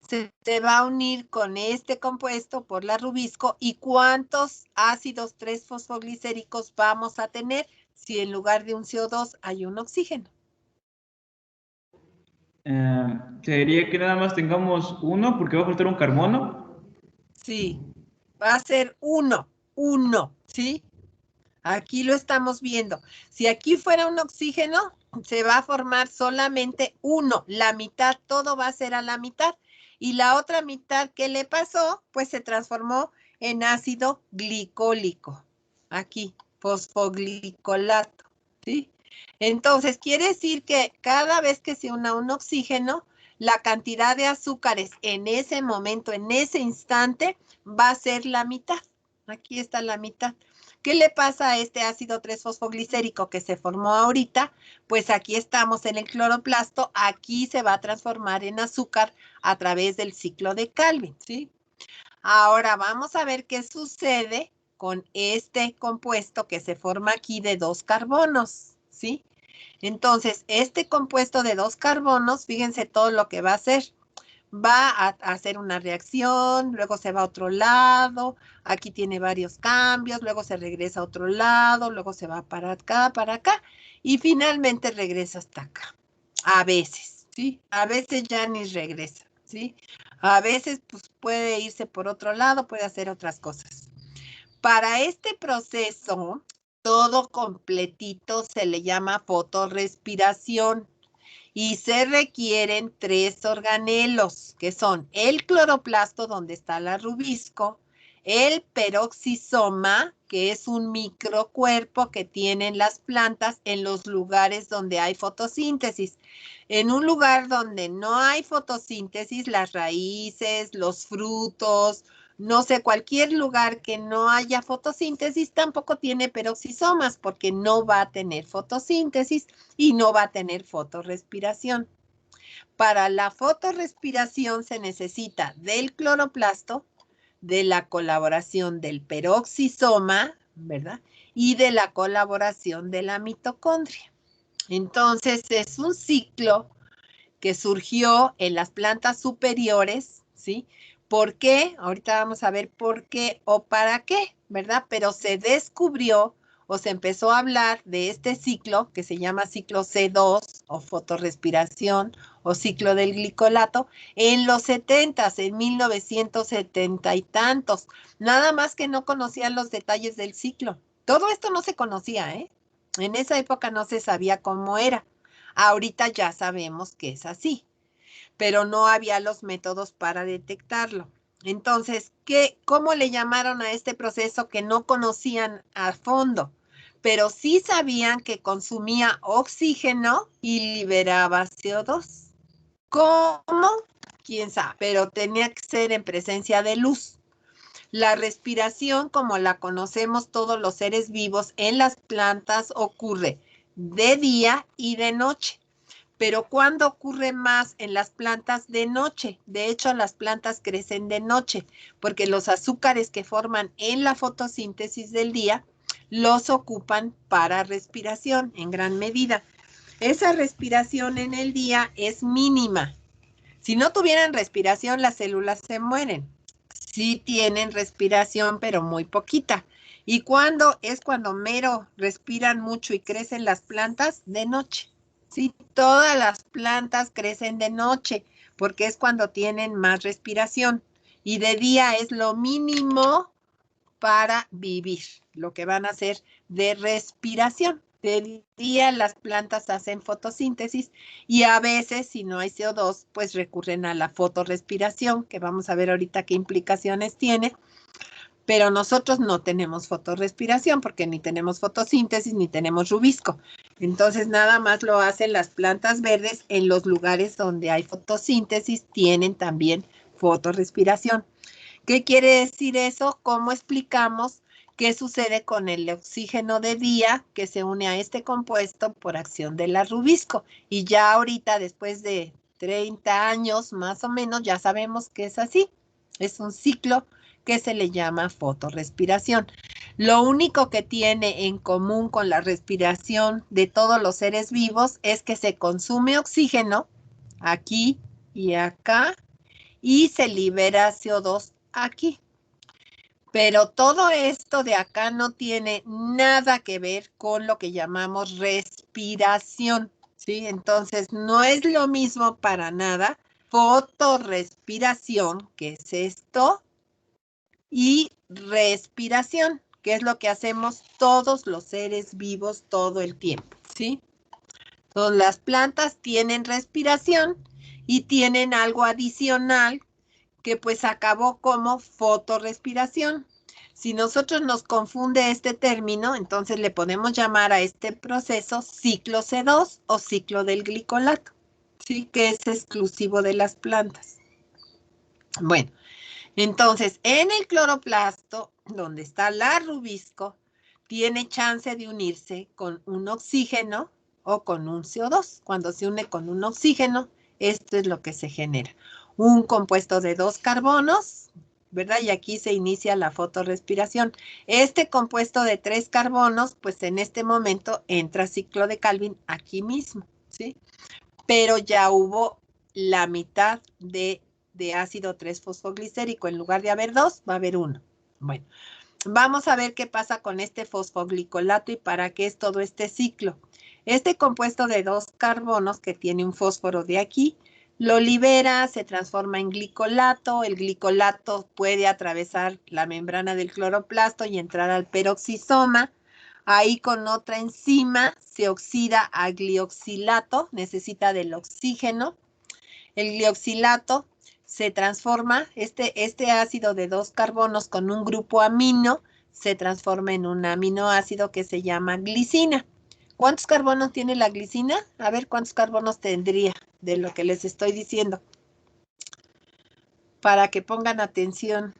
Se va a unir con este compuesto por la rubisco. ¿Y cuántos ácidos 3-fosfoglicéricos vamos a tener si en lugar de un CO2 hay un oxígeno? Sería que nada más tengamos uno porque va a faltar un carbono. Sí, va a ser uno, ¿sí? Aquí lo estamos viendo. Si aquí fuera un oxígeno, se va a formar solamente uno. La mitad, todo va a ser a la mitad. Y la otra mitad, ¿qué le pasó? Pues se transformó en ácido glicólico. Aquí, fosfoglicolato, ¿sí? Entonces, quiere decir que cada vez que se una un oxígeno, la cantidad de azúcares en ese momento, en ese instante, va a ser la mitad. Aquí está la mitad. ¿Qué le pasa a este ácido 3-fosfoglicérico que se formó ahorita? Pues aquí estamos en el cloroplasto, aquí se va a transformar en azúcar a través del ciclo de Calvin, ¿sí? Ahora vamos a ver qué sucede con este compuesto que se forma aquí de 2 carbonos, ¿sí? Entonces, este compuesto de 2 carbonos, fíjense todo lo que va a hacer. Va a hacer una reacción, luego se va a otro lado, aquí tiene varios cambios, luego se regresa a otro lado, luego se va para acá, y finalmente regresa hasta acá. A veces, ¿sí? A veces ya ni regresa, ¿sí? A veces pues, puede irse por otro lado, puede hacer otras cosas. Para este proceso, todo completito se le llama fotorrespiración. Y se requieren 3 organelos, que son el cloroplasto, donde está la rubisco, el peroxisoma, que es un microcuerpo que tienen las plantas en los lugares donde hay fotosíntesis. En un lugar donde no hay fotosíntesis, las raíces, los frutos, no sé, cualquier lugar que no haya fotosíntesis tampoco tiene peroxisomas porque no va a tener fotosíntesis y no va a tener fotorrespiración. Para la fotorrespiración se necesita del cloroplasto, de la colaboración del peroxisoma, ¿verdad? Y de la colaboración de la mitocondria. Entonces es un ciclo que surgió en las plantas superiores, ¿sí? ¿Por qué? Ahorita vamos a ver por qué o para qué, ¿verdad? Pero se descubrió o se empezó a hablar de este ciclo que se llama ciclo C2 o fotorrespiración o ciclo del glicolato en los 70s, en 1970 y tantos. Nada más que no conocían los detalles del ciclo. Todo esto no se conocía, ¿eh? En esa época no se sabía cómo era. Ahorita ya sabemos que es así, pero no había los métodos para detectarlo. Entonces, ¿cómo le llamaron a este proceso que no conocían a fondo? Pero sí sabían que consumía oxígeno y liberaba CO2. ¿Cómo? ¿Quién sabe? Pero tenía que ser en presencia de luz. La respiración, como la conocemos todos los seres vivos en las plantas, ocurre de día y de noche. Pero ¿cuándo ocurre más en las plantas? De noche. De hecho, las plantas crecen de noche, porque los azúcares que forman en la fotosíntesis del día los ocupan para respiración en gran medida. Esa respiración en el día es mínima. Si no tuvieran respiración, las células se mueren. Sí tienen respiración, pero muy poquita. ¿Y cuándo? Es cuando mero respiran mucho y crecen las plantas de noche. Sí, todas las plantas crecen de noche, porque es cuando tienen más respiración. Y de día es lo mínimo para vivir, lo que van a hacer de respiración. De día las plantas hacen fotosíntesis y a veces, si no hay CO2, pues recurren a la fotorrespiración, que vamos a ver ahorita qué implicaciones tiene. Pero nosotros no tenemos fotorrespiración porque ni tenemos fotosíntesis ni tenemos rubisco. Entonces nada más lo hacen las plantas verdes en los lugares donde hay fotosíntesis, tienen también fotorrespiración. ¿Qué quiere decir eso? ¿Cómo explicamos qué sucede con el oxígeno de día que se une a este compuesto por acción del rubisco? Y ya ahorita, después de 30 años más o menos, ya sabemos que es así. Es un ciclo que se le llama fotorrespiración. Lo único que tiene en común con la respiración de todos los seres vivos es que se consume oxígeno aquí y acá y se libera CO2 aquí. Pero todo esto de acá no tiene nada que ver con lo que llamamos respiración, ¿sí? Entonces, no es lo mismo para nada fotorrespiración, que es esto, y respiración, que es lo que hacemos todos los seres vivos todo el tiempo, ¿sí? Entonces, las plantas tienen respiración y tienen algo adicional que pues acabó como fotorrespiración. Si nosotros nos confunde este término, entonces le podemos llamar a este proceso ciclo C2 o ciclo del glicolato, ¿sí? Que es exclusivo de las plantas. Bueno, entonces en el cloroplasto, donde está la rubisco, tiene chance de unirse con un oxígeno o con un CO2. Cuando se une con un oxígeno, esto es lo que se genera. Un compuesto de 2 carbonos, ¿verdad? Y aquí se inicia la fotorrespiración. Este compuesto de 3 carbonos, pues en este momento entra ciclo de Calvin aquí mismo, ¿sí? Pero ya hubo la mitad de ácido 3-fosfoglicérico. En lugar de haber 2, va a haber 1. Bueno, vamos a ver qué pasa con este fosfoglicolato y para qué es todo este ciclo. Este compuesto de 2 carbonos que tiene un fósforo de aquí, lo libera, se transforma en glicolato. El glicolato puede atravesar la membrana del cloroplasto y entrar al peroxisoma. Ahí con otra enzima se oxida a glioxilato, necesita del oxígeno. El glioxilato se transforma, este ácido de 2 carbonos con un grupo amino, se transforma en un aminoácido que se llama glicina. ¿Cuántos carbonos tiene la glicina? A ver cuántos carbonos tendría de lo que les estoy diciendo. Para que pongan atención.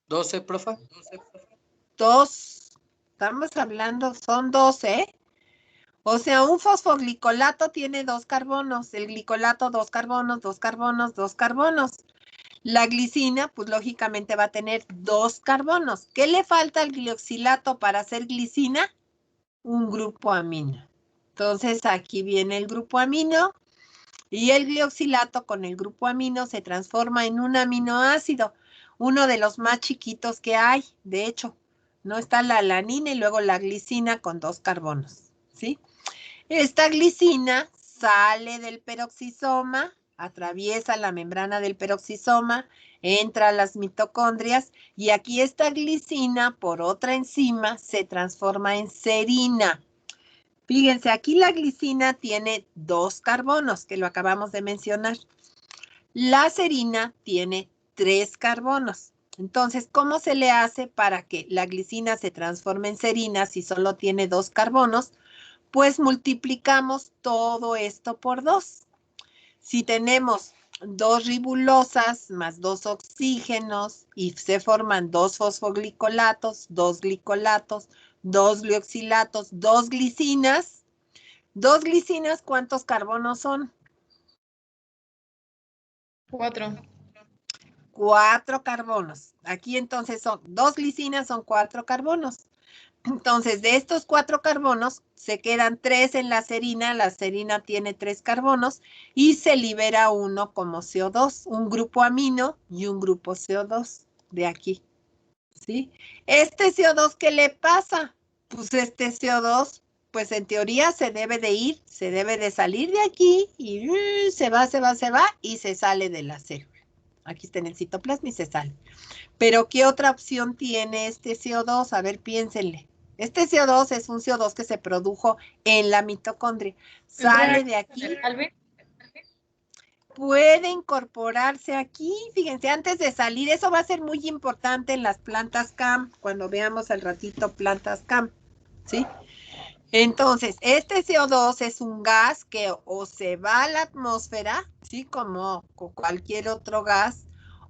12, profa. 2. Estamos hablando, son 12. O sea, un fosfoglicolato tiene 2 carbonos. El glicolato, 2 carbonos, 2 carbonos, 2 carbonos. La glicina, pues lógicamente va a tener 2 carbonos. ¿Qué le falta al glioxilato para hacer glicina? Un grupo amino. Entonces aquí viene el grupo amino y el glioxilato con el grupo amino se transforma en un aminoácido. uno de los más chiquitos que hay, de hecho, no está la alanina y luego la glicina con 2 carbonos, ¿sí? Esta glicina sale del peroxisoma, atraviesa la membrana del peroxisoma, entra a las mitocondrias y aquí esta glicina por otra enzima se transforma en serina. Fíjense, aquí la glicina tiene 2 carbonos, que lo acabamos de mencionar. La serina tiene 3 carbonos. Entonces, ¿cómo se le hace para que la glicina se transforme en serina si solo tiene 2 carbonos? Pues multiplicamos todo esto por 2. Si tenemos 2 ribulosas más 2 oxígenos y se forman 2 fosfoglicolatos, 2 glicolatos, 2 glioxilatos, 2 glicinas. 2 glicinas, ¿cuántos carbonos son? 4. 4 carbonos. Aquí entonces son 2 glicinas, son 4 carbonos. Entonces, de estos 4 carbonos, se quedan 3 en la serina tiene 3 carbonos, y se libera uno como CO2, un grupo amino y un grupo CO2 de aquí, ¿sí? Este CO2, ¿qué le pasa? Pues este CO2, pues en teoría se debe de ir, se debe de salir de aquí, y se va, y se sale de la célula. Aquí está en el citoplasma y se sale. Pero, ¿qué otra opción tiene este CO2? A ver, piénsenle. Este CO2 es un CO2 que se produjo en la mitocondria. Sale de aquí. Puede incorporarse aquí. Fíjense, antes de salir, eso va a ser muy importante en las plantas CAM, cuando veamos al ratito plantas CAM, ¿sí? Entonces, este CO2 es un gas que o se va a la atmósfera, ¿sí? Como cualquier otro gas,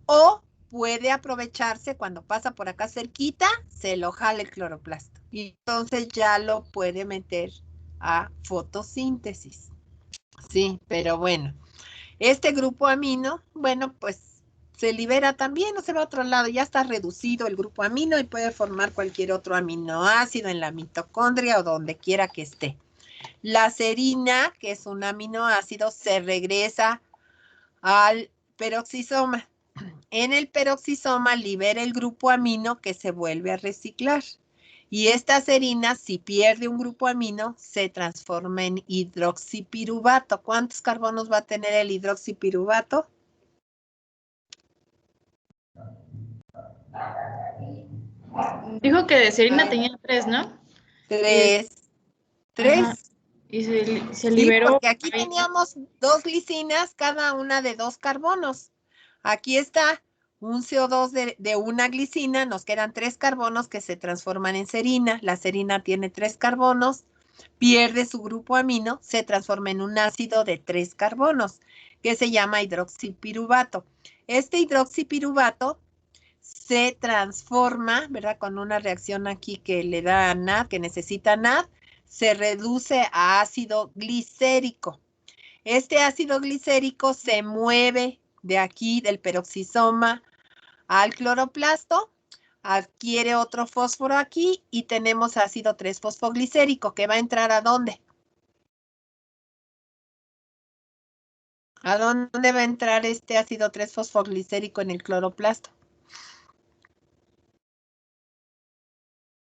o puede aprovecharse cuando pasa por acá cerquita, se lo jala el cloroplasto. Y entonces ya lo puede meter a fotosíntesis. Sí, pero bueno. Este grupo amino, bueno, pues se libera también o se va a otro lado. Ya está reducido el grupo amino y puede formar cualquier otro aminoácido en la mitocondria o donde quiera que esté. La serina, que es un aminoácido, se regresa al peroxisoma. En el peroxisoma libera el grupo amino que se vuelve a reciclar. Y esta serina, si pierde un grupo amino, se transforma en hidroxipiruvato. ¿Cuántos carbonos va a tener el hidroxipiruvato? Dijo que de serina tenía 3, ¿no? 3. 3. Y se Sí, liberó. porque aquí teníamos 2 glicinas, cada una de 2 carbonos. Aquí está un CO2 de una glicina, nos quedan 3 carbonos que se transforman en serina. La serina tiene 3 carbonos, pierde su grupo amino, se transforma en un ácido de 3 carbonos, que se llama hidroxipiruvato. Este hidroxipiruvato se transforma, ¿verdad? Con una reacción aquí que le da a NAD, que necesita NAD, se reduce a ácido glicérico. Este ácido glicérico se mueve de aquí, del peroxisoma, al cloroplasto, adquiere otro fósforo aquí y tenemos ácido 3-fosfoglicérico, que va a entrar ¿a dónde? ¿A dónde va a entrar este ácido 3-fosfoglicérico en el cloroplasto?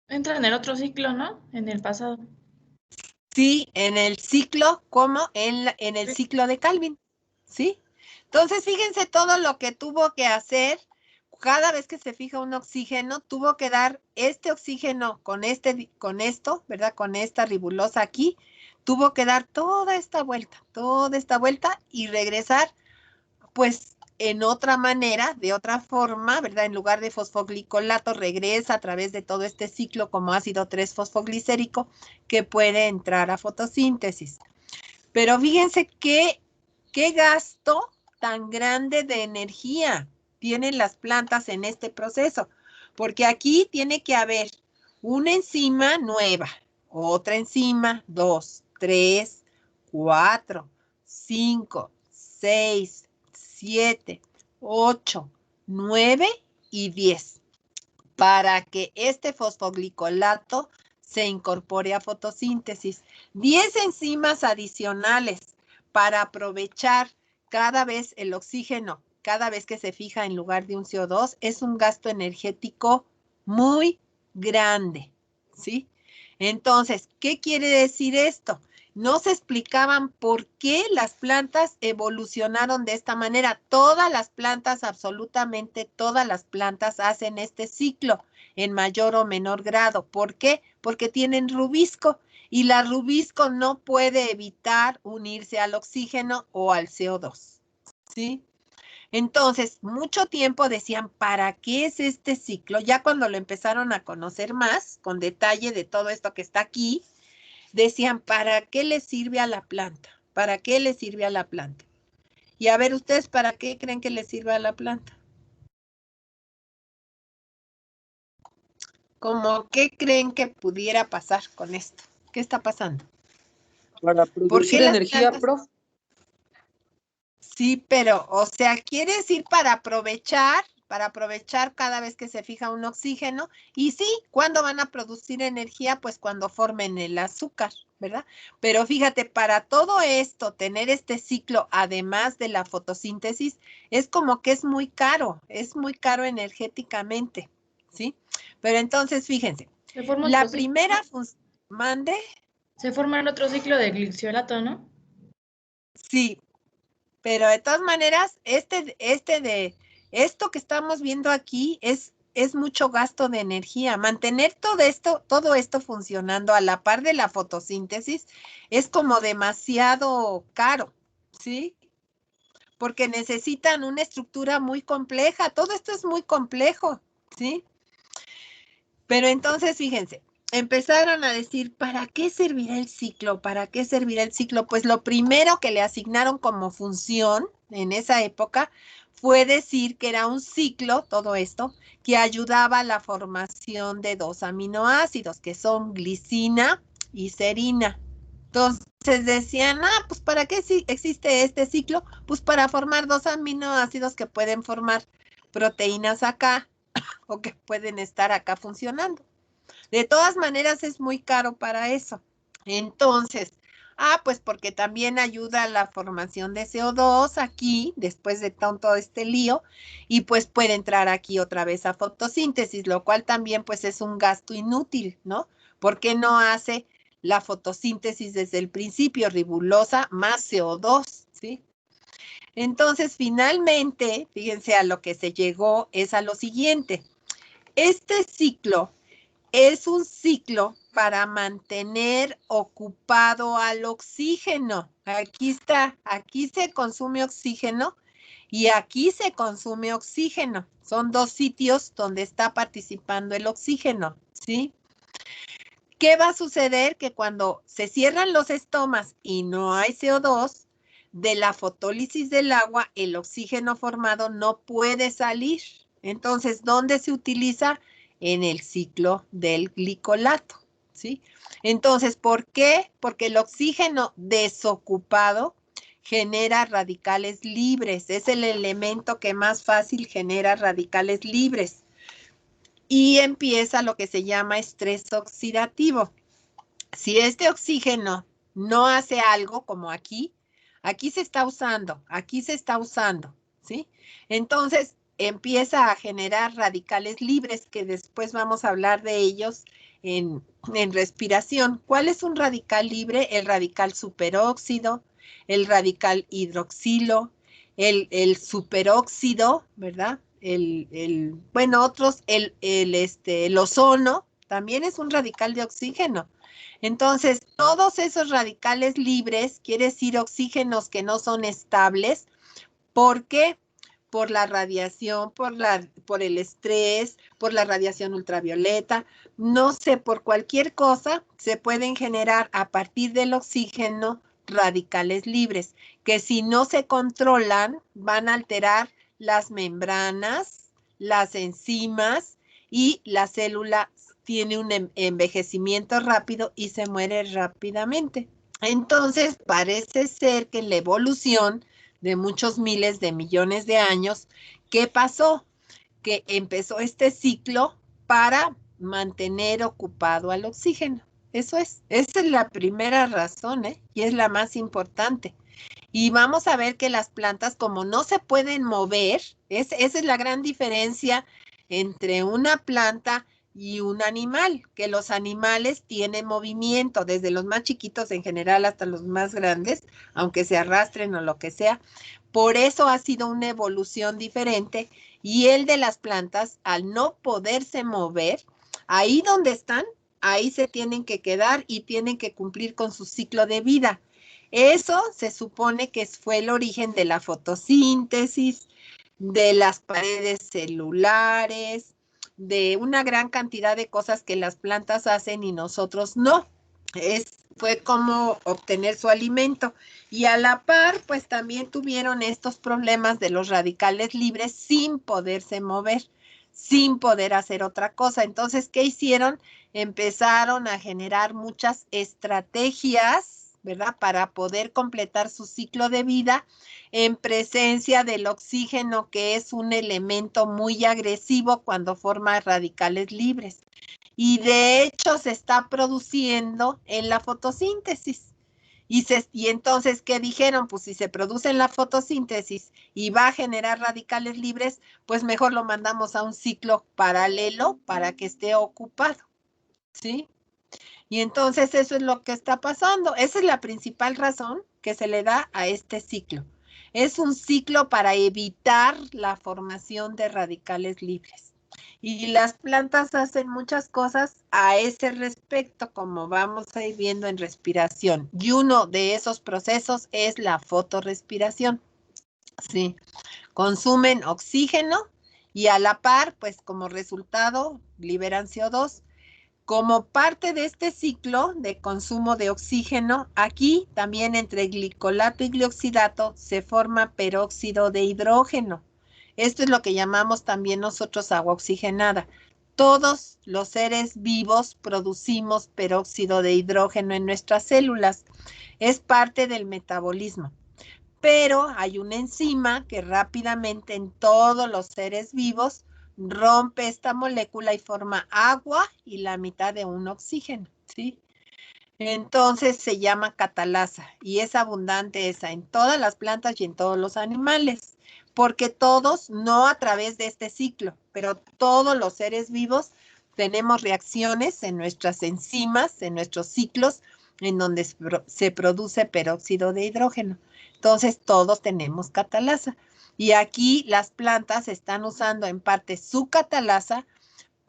Entra en el otro ciclo, ¿no? En el pasado. Sí, en el ciclo, como en el ciclo de Calvin, ¿sí? Entonces, fíjense todo lo que tuvo que hacer. Cada vez que se fija un oxígeno, tuvo que dar este oxígeno con esto, ¿verdad? Con esta ribulosa aquí, tuvo que dar toda esta vuelta y regresar, pues, en otra manera, de otra forma, ¿verdad? En lugar de fosfoglicolato, regresa a través de todo este ciclo como ácido 3-fosfoglicérico que puede entrar a fotosíntesis. Pero fíjense qué gasto tan grande de energía tienen las plantas en este proceso, porque aquí tiene que haber una enzima nueva, otra enzima, 2, 3, 4, 5, 6, 7, 8, 9 y 10, para que este fosfoglicolato se incorpore a fotosíntesis. 10 enzimas adicionales para aprovechar cada vez el oxígeno cada vez que se fija en lugar de un CO2, es un gasto energético muy grande, ¿sí? Entonces, ¿qué quiere decir esto? No se explicaban por qué las plantas evolucionaron de esta manera. Todas las plantas, absolutamente todas las plantas hacen este ciclo en mayor o menor grado. ¿Por qué? Porque tienen rubisco y la rubisco no puede evitar unirse al oxígeno o al CO2, ¿sí? Entonces, mucho tiempo decían, ¿para qué es este ciclo? Ya cuando lo empezaron a conocer más, con detalle de todo esto que está aquí, decían, ¿para qué le sirve a la planta? ¿Para qué le sirve a la planta? Y a ver, ¿ustedes para qué creen que le sirve a la planta? ¿Cómo qué creen que pudiera pasar con esto? ¿Qué está pasando? Para ¿Por qué producir las energía, plantas? prof. Sí, pero, o sea, quiere decir para aprovechar cada vez que se fija un oxígeno. Y sí, ¿cuándo van a producir energía? Pues cuando formen el azúcar, ¿verdad? Pero fíjate, para todo esto, tener este ciclo, además de la fotosíntesis, es como que es muy caro energéticamente, ¿sí? Pero entonces, fíjense, Se forma la otro ciclo, primera ¿no? mande, Se forma el otro ciclo de gliciolato, ¿no? sí. Pero de todas maneras, esto que estamos viendo aquí es mucho gasto de energía. Mantener todo esto funcionando a la par de la fotosíntesis es como demasiado caro, ¿sí? Porque necesitan una estructura muy compleja. Todo esto es muy complejo, ¿sí? Pero entonces, fíjense, empezaron a decir, ¿para qué servirá el ciclo? ¿Para qué servirá el ciclo? Pues lo primero que le asignaron como función en esa época fue decir que era un ciclo, todo esto, que ayudaba a la formación de 2 aminoácidos, que son glicina y serina. Entonces decían, pues ¿para qué existe este ciclo? Pues para formar 2 aminoácidos que pueden formar proteínas acá o que pueden estar acá funcionando. De todas maneras es muy caro para eso. Entonces, pues porque también ayuda a la formación de CO2 aquí, después de todo este lío, y pues puede entrar aquí otra vez a fotosíntesis, lo cual también pues es un gasto inútil, ¿no? Porque no hace la fotosíntesis desde el principio, ribulosa más CO2, ¿sí? Entonces, finalmente, fíjense, a lo que se llegó es a lo siguiente. Este ciclo es un ciclo para mantener ocupado al oxígeno. Aquí está, aquí se consume oxígeno y aquí se consume oxígeno. Son 2 sitios donde está participando el oxígeno, ¿sí? ¿Qué va a suceder? Que cuando se cierran los estomas y no hay CO2, de la fotólisis del agua, el oxígeno formado no puede salir. Entonces, ¿dónde se utiliza? En el ciclo del glicolato, ¿sí? Entonces, ¿por qué? Porque el oxígeno desocupado genera radicales libres. Es el elemento que más fácil genera radicales libres. Y empieza lo que se llama estrés oxidativo. Si este oxígeno no hace algo como aquí se está usando, ¿sí? Entonces empieza a generar radicales libres, que después vamos a hablar de ellos en respiración. ¿Cuál es un radical libre? El radical superóxido, el radical hidroxilo, el superóxido, ¿verdad? Bueno, otros, el ozono, también es un radical de oxígeno. Entonces, todos esos radicales libres, quiere decir oxígenos que no son estables. ¿Por qué? Por la radiación, por el estrés, por la radiación ultravioleta, no sé, por cualquier cosa, se pueden generar a partir del oxígeno radicales libres, que si no se controlan, van a alterar las membranas, las enzimas y la célula tiene un envejecimiento rápido y se muere rápidamente. Entonces, parece ser que en la evolución de muchos miles de millones de años, ¿qué pasó? Que empezó este ciclo para mantener ocupado al oxígeno. Eso es. Esa es la primera razón, y es la más importante. Y vamos a ver que las plantas, como no se pueden mover, esa es la gran diferencia entre una planta y un animal, que los animales tienen movimiento, desde los más chiquitos en general hasta los más grandes, aunque se arrastren o lo que sea. Por eso ha sido una evolución diferente, y el de las plantas, al no poderse mover, ahí donde están, ahí se tienen que quedar y tienen que cumplir con su ciclo de vida. Eso se supone que fue el origen de la fotosíntesis, de las paredes celulares, de una gran cantidad de cosas que las plantas hacen y nosotros no. Fue como obtener su alimento. Y a la par, pues también tuvieron estos problemas de los radicales libres sin poderse mover, sin poder hacer otra cosa. Entonces, ¿qué hicieron? Empezaron a generar muchas estrategias, ¿verdad? Para poder completar su ciclo de vida en presencia del oxígeno, que es un elemento muy agresivo cuando forma radicales libres. Y de hecho se está produciendo en la fotosíntesis. Y entonces, ¿qué dijeron? Pues si se produce en la fotosíntesis y va a generar radicales libres, pues mejor lo mandamos a un ciclo paralelo para que esté ocupado, ¿sí? Y entonces eso es lo que está pasando. Esa es la principal razón que se le da a este ciclo. Es un ciclo para evitar la formación de radicales libres. Y las plantas hacen muchas cosas a ese respecto, como vamos a ir viendo en respiración. Y uno de esos procesos es la fotorrespiración. Sí, consumen oxígeno y a la par, pues como resultado, liberan CO2. Como parte de este ciclo de consumo de oxígeno, aquí también entre glicolato y glioxidato se forma peróxido de hidrógeno. Esto es lo que llamamos también nosotros agua oxigenada. Todos los seres vivos producimos peróxido de hidrógeno en nuestras células. Es parte del metabolismo. Pero hay una enzima que rápidamente en todos los seres vivos rompe esta molécula y forma agua y la mitad de un oxígeno, ¿sí? Entonces se llama catalasa y es abundante esa en todas las plantas y en todos los animales, porque todos, no a través de este ciclo, pero todos los seres vivos tenemos reacciones en nuestras enzimas, en nuestros ciclos, en donde se produce peróxido de hidrógeno. Entonces todos tenemos catalasa. Y aquí las plantas están usando en parte su catalasa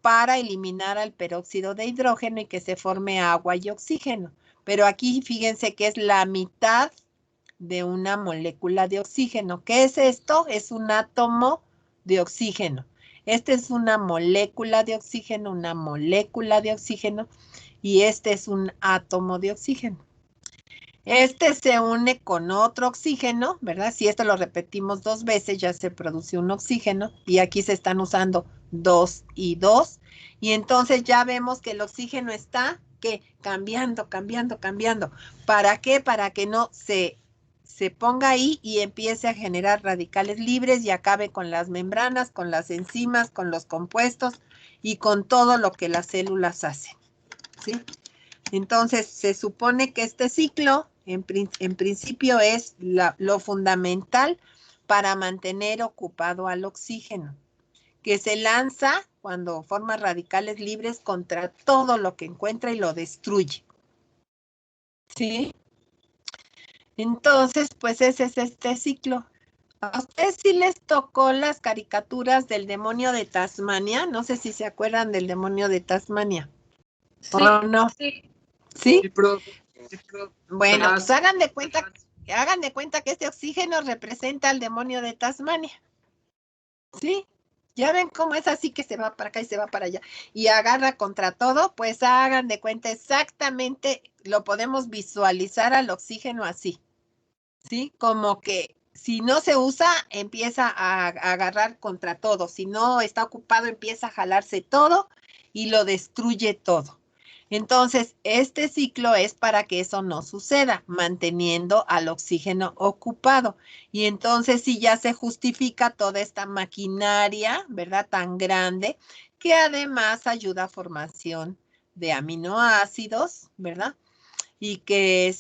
para eliminar al peróxido de hidrógeno y que se forme agua y oxígeno. Pero aquí fíjense que es la mitad de una molécula de oxígeno. ¿Qué es esto? Es un átomo de oxígeno. Esta es una molécula de oxígeno, y este es un átomo de oxígeno. Este se une con otro oxígeno, ¿verdad? Si esto lo repetimos 2 veces, ya se produce un oxígeno, y aquí se están usando 2 y 2, y entonces ya vemos que el oxígeno está, ¿qué? Cambiando. ¿Para qué? Para que no se ponga ahí y empiece a generar radicales libres y acabe con las membranas, con las enzimas, con los compuestos y con todo lo que las células hacen, ¿sí? Entonces, se supone que este ciclo, en principio, es lo fundamental para mantener ocupado al oxígeno, que se lanza cuando forma radicales libres contra todo lo que encuentra y lo destruye. ¿Sí? Entonces, pues ese es este ciclo. ¿A ustedes sí les tocó las caricaturas del demonio de Tasmania? No sé si se acuerdan del demonio de Tasmania. Sí, ¿O no? sí. ¿Sí? Sí, pero Bueno, pues hagan de cuenta que este oxígeno representa al demonio de Tasmania. ¿Sí? Ya ven cómo es así que se va para acá y se va para allá. Y agarra contra todo, pues hagan de cuenta exactamente, lo podemos visualizar al oxígeno así. ¿Sí? Como que si no se usa, empieza a agarrar contra todo. Si no está ocupado, empieza a jalarse todo y lo destruye todo. Entonces, este ciclo es para que eso no suceda, manteniendo al oxígeno ocupado. Y entonces sí ya se justifica toda esta maquinaria, ¿verdad? Tan grande, que además ayuda a formación de aminoácidos, ¿verdad? y que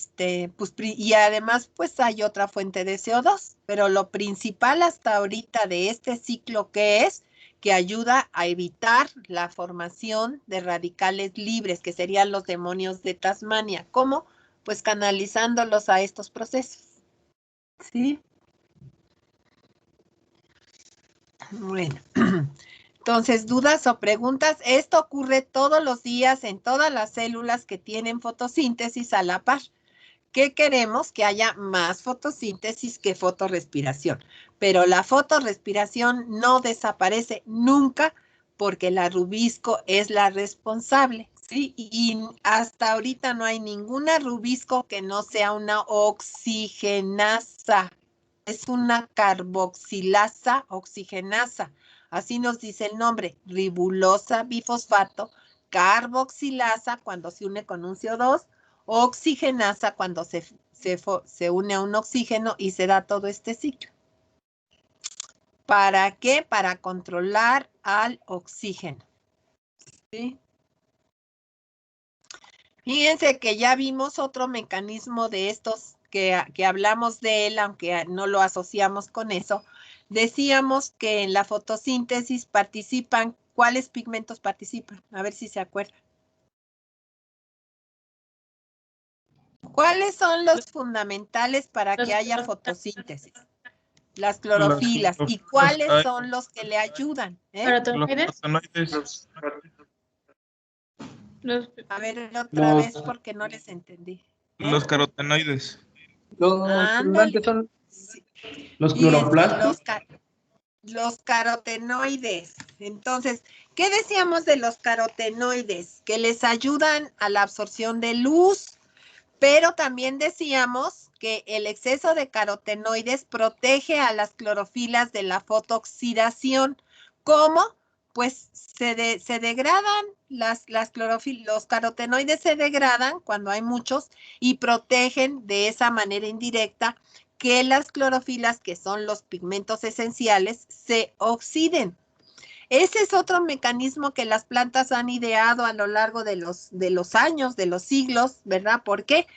pues, y además pues hay otra fuente de CO2, pero lo principal hasta ahorita de este ciclo que es que ayuda a evitar la formación de radicales libres, que serían los demonios de Tasmania. ¿Cómo? Pues canalizándolos a estos procesos. ¿Sí? Bueno, entonces, dudas o preguntas. Esto ocurre todos los días en todas las células que tienen fotosíntesis a la par. ¿Qué queremos? Que haya más fotosíntesis que fotorrespiración. Pero la fotorrespiración no desaparece nunca porque la rubisco es la responsable, ¿sí? Y hasta ahorita no hay ninguna rubisco que no sea una oxigenasa. Es una carboxilasa oxigenasa. Así nos dice el nombre, ribulosa bifosfato, carboxilasa cuando se une con un CO2, oxigenasa cuando se une a un oxígeno y se da todo este ciclo. ¿Para qué? Para controlar al oxígeno. ¿Sí? Fíjense que ya vimos otro mecanismo de estos que hablamos de él, aunque no lo asociamos con eso. Decíamos que en la fotosíntesis participan, ¿cuáles pigmentos participan? A ver si se acuerdan. ¿Cuáles son los fundamentales para que haya fotosíntesis? Las clorofilas. ¿Y cuáles son los que le ayudan? ¿Carotenoides? A ver, otra vez porque no les entendí. Los carotenoides. Son Los cloroplastos. Los carotenoides. Entonces, ¿qué decíamos de los carotenoides? Que les ayudan a la absorción de luz, pero también decíamos que el exceso de carotenoides protege a las clorofilas de la fotooxidación. ¿Cómo? Pues se degradan los carotenoides se degradan cuando hay muchos y protegen de esa manera indirecta que las clorofilas, que son los pigmentos esenciales, se oxiden. Ese es otro mecanismo que las plantas han ideado a lo largo de los años, de los siglos, ¿verdad? ¿Por qué?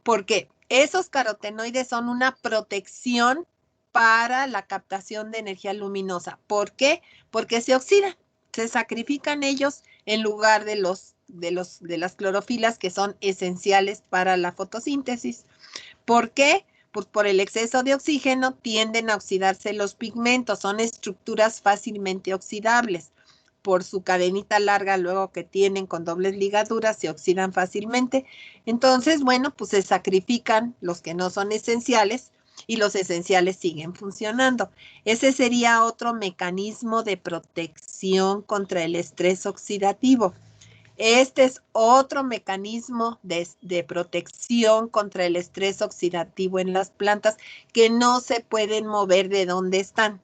Porque esos carotenoides son una protección para la captación de energía luminosa. ¿Por qué? Porque se oxidan, se sacrifican ellos en lugar de las clorofilas que son esenciales para la fotosíntesis. ¿Por qué? Pues por el exceso de oxígeno tienden a oxidarse los pigmentos, son estructuras fácilmente oxidables. Por su cadenita larga luego que tienen con dobles ligaduras se oxidan fácilmente. Entonces, bueno, pues se sacrifican los que no son esenciales y los esenciales siguen funcionando. Ese sería otro mecanismo de protección contra el estrés oxidativo. Este es otro mecanismo de protección contra el estrés oxidativo en las plantas que no se pueden mover de donde están.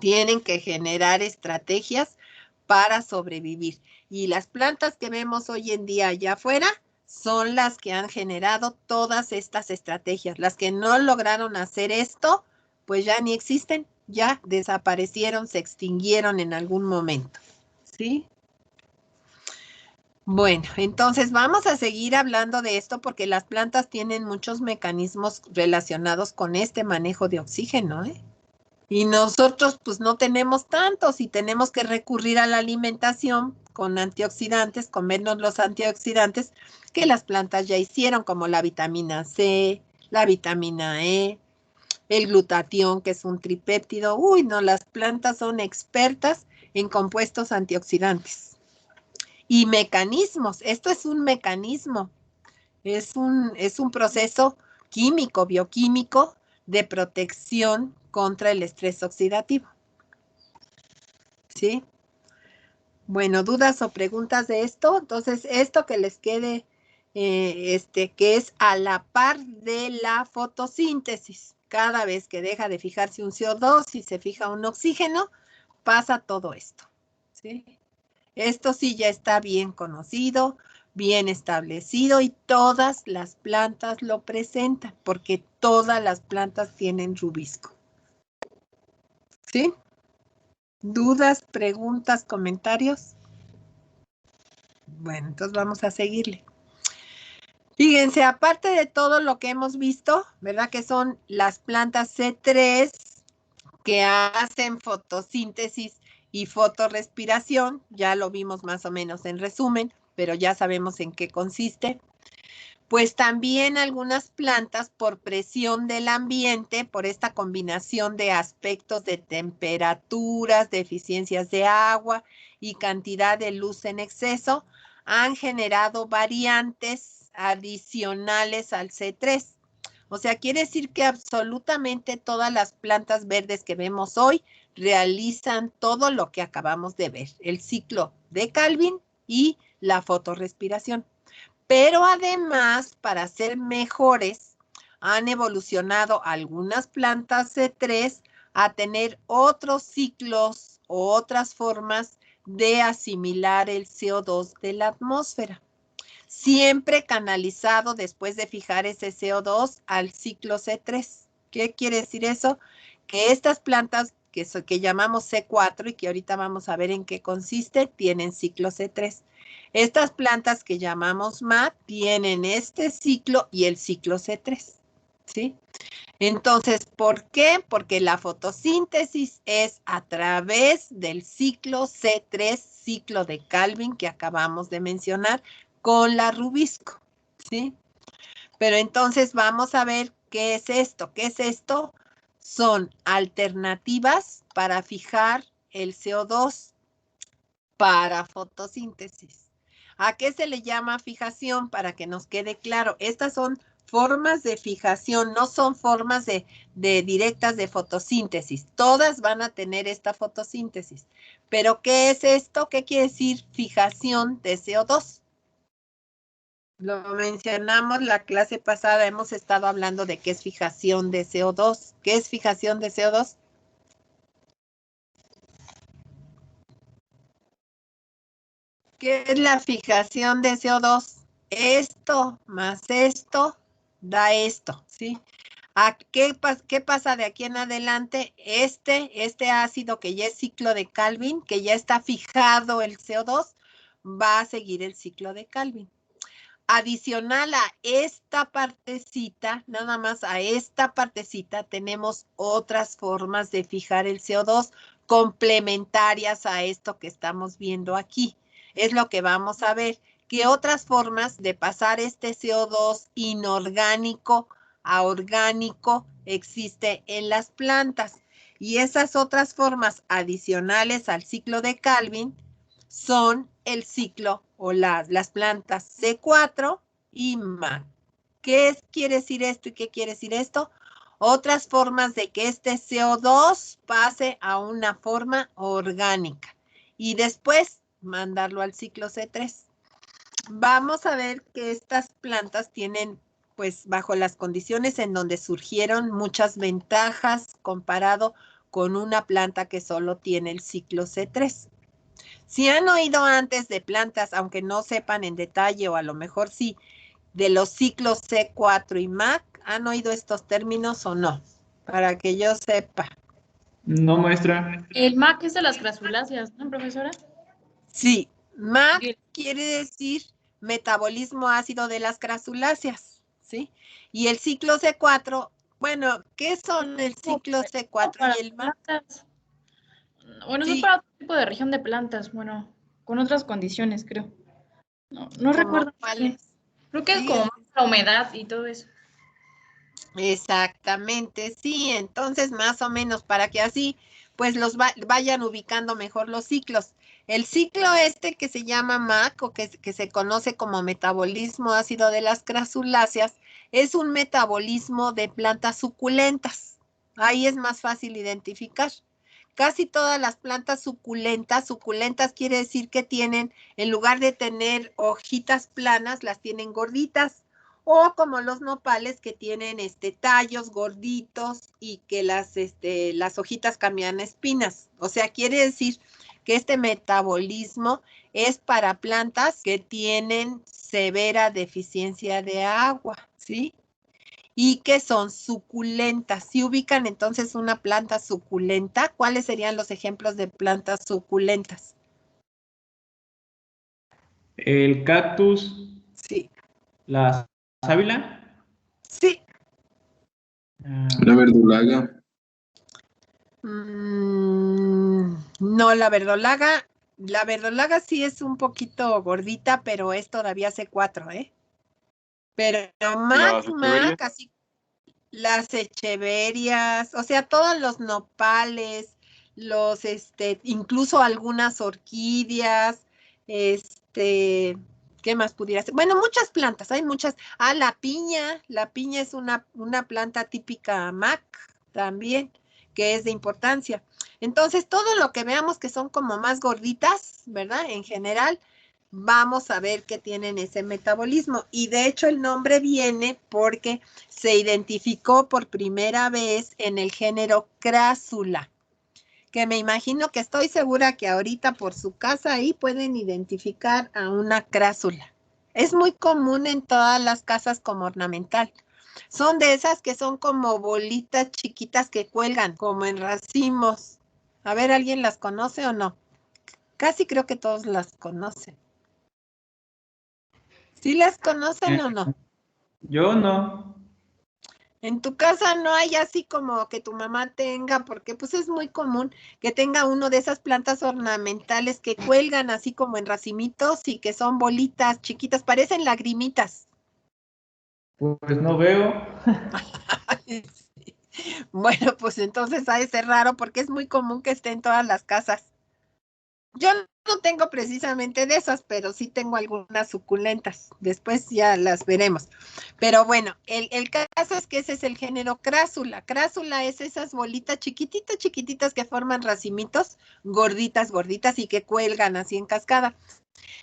Tienen que generar estrategias para sobrevivir. Y las plantas que vemos hoy en día allá afuera son las que han generado todas estas estrategias. Las que no lograron hacer esto, pues ya ni existen, ya desaparecieron, se extinguieron en algún momento. ¿Sí? Bueno, entonces vamos a seguir hablando de esto porque las plantas tienen muchos mecanismos relacionados con este manejo de oxígeno, ¿eh? Y nosotros pues no tenemos tantos y tenemos que recurrir a la alimentación con antioxidantes, comernos los antioxidantes que las plantas ya hicieron, como la vitamina C, la vitamina E, el glutatión, que es un tripéptido. Uy, no, las plantas son expertas en compuestos antioxidantes. Y mecanismos, esto es un mecanismo, es un proceso químico, bioquímico de protección contra el estrés oxidativo. ¿Sí? Bueno, ¿dudas o preguntas de esto? Entonces, esto que les quede, que es a la par de la fotosíntesis. Cada vez que deja de fijarse un CO2 y se fija un oxígeno, pasa todo esto. ¿Sí? Esto sí ya está bien conocido, bien establecido y todas las plantas lo presentan porque todas las plantas tienen rubisco. ¿Sí? ¿Dudas, preguntas, comentarios? Bueno, entonces vamos a seguirle. Fíjense, aparte de todo lo que hemos visto, ¿verdad? Que son las plantas C3 que hacen fotosíntesis y fotorrespiración, ya lo vimos más o menos en resumen, pero ya sabemos en qué consiste. Pues también algunas plantas por presión del ambiente, por esta combinación de aspectos de temperaturas, de eficiencias de agua y cantidad de luz en exceso, han generado variantes adicionales al C3. O sea, quiere decir que absolutamente todas las plantas verdes que vemos hoy realizan todo lo que acabamos de ver, el ciclo de Calvin y la fotorrespiración. Pero además, para ser mejores, han evolucionado algunas plantas C3 a tener otros ciclos o otras formas de asimilar el CO2 de la atmósfera. Siempre canalizado después de fijar ese CO2 al ciclo C3. ¿Qué quiere decir eso? Que estas plantas que llamamos C4 y que ahorita vamos a ver en qué consiste, tienen ciclo C3. Estas plantas que llamamos MAT tienen este ciclo y el ciclo C3, ¿sí? Entonces, ¿por qué? Porque la fotosíntesis es a través del ciclo C3, ciclo de Calvin que acabamos de mencionar, con la rubisco, ¿sí? Pero entonces vamos a ver qué es esto. ¿Qué es esto? Son alternativas para fijar el CO2 para fotosíntesis. ¿A qué se le llama fijación? Para que nos quede claro, estas son formas de fijación, no son formas de directas de fotosíntesis. Todas van a tener esta fotosíntesis. ¿Pero qué es esto? ¿Qué quiere decir fijación de CO2? Lo mencionamos la clase pasada, hemos estado hablando de qué es fijación de CO2. ¿Qué es fijación de CO2? ¿Qué es la fijación de CO2? Esto más esto da esto, ¿sí? ¿Qué pasa de aquí en adelante? Este ácido que ya es ciclo de Calvin, que ya está fijado el CO2, va a seguir el ciclo de Calvin. Adicional a esta partecita, nada más a esta partecita, tenemos otras formas de fijar el CO2 complementarias a esto que estamos viendo aquí. Es lo que vamos a ver. ¿Qué otras formas de pasar este CO2 inorgánico a orgánico existe en las plantas? Y esas otras formas adicionales al ciclo de Calvin son el ciclo o las plantas C4 y MAC. ¿Qué quiere decir esto y qué quiere decir esto? Otras formas de que este CO2 pase a una forma orgánica y después mandarlo al ciclo C3. Vamos a ver que estas plantas tienen, pues, bajo las condiciones en donde surgieron, muchas ventajas comparado con una planta que solo tiene el ciclo C3. Si han oído antes de plantas, aunque no sepan en detalle o a lo mejor sí, de los ciclos C4 y MAC, ¿han oído estos términos o no? Para que yo sepa. No, maestra. El MAC es de las crasuláceas, ¿no, profesora? Sí, MAC quiere decir metabolismo ácido de las crasuláceas, ¿sí? Y el ciclo C4, bueno, ¿qué son el ciclo C4 y el MAC? Bueno, Sí. es para otro tipo de región de plantas, bueno, con otras condiciones, creo. No recuerdo. Creo que es como la humedad y todo eso. Exactamente, sí, entonces más o menos para que así pues los vayan ubicando mejor los ciclos. El ciclo que se llama MAC o que se conoce como metabolismo ácido de las crasuláceas es un metabolismo de plantas suculentas. Ahí es más fácil identificar. Casi todas las plantas suculentas quiere decir que tienen, en lugar de tener hojitas planas, las tienen gorditas. O como los nopales que tienen tallos gorditos y que las hojitas cambian a espinas. O sea, quiere decir que este metabolismo es para plantas que tienen severa deficiencia de agua, ¿sí? Y que son suculentas. Si ubican entonces una planta suculenta, ¿cuáles serían los ejemplos de plantas suculentas? El cactus. Sí. La sábila? Sí. La verdolaga. No, la verdolaga sí es un poquito gordita, pero es todavía C4, ¿eh? Pero Mac, así las echeverias, o sea, todos los nopales, incluso algunas orquídeas, ¿qué más pudiera ser? Bueno, muchas plantas, hay muchas. Ah, la piña es una planta típica Mac también, que es de importancia. Entonces, todo lo que veamos que son como más gorditas, ¿verdad? En general, vamos a ver que tienen ese metabolismo. Y de hecho el nombre viene porque se identificó por primera vez en el género Crassula, que me imagino que estoy segura que ahorita por su casa ahí pueden identificar a una crassula. Es muy común en todas las casas como ornamental. Son de esas que son como bolitas chiquitas que cuelgan, como en racimos. A ver, ¿alguien las conoce o no? Casi creo que todos las conocen. ¿Sí las conocen o no? Yo no. En tu casa no hay así como que tu mamá tenga, porque pues es muy común que tenga uno de esas plantas ornamentales que cuelgan así como en racimitos y que son bolitas chiquitas, parecen lagrimitas. Pues no veo. Sí. Bueno, pues entonces ha de ser raro porque es muy común que esté en todas las casas. Yo no tengo precisamente de esas, pero sí tengo algunas suculentas. Después ya las veremos. Pero bueno, el caso es que ese es el género Crassula. Crassula es esas bolitas chiquititas, chiquititas que forman racimitos, gorditas, gorditas y que cuelgan así en cascada.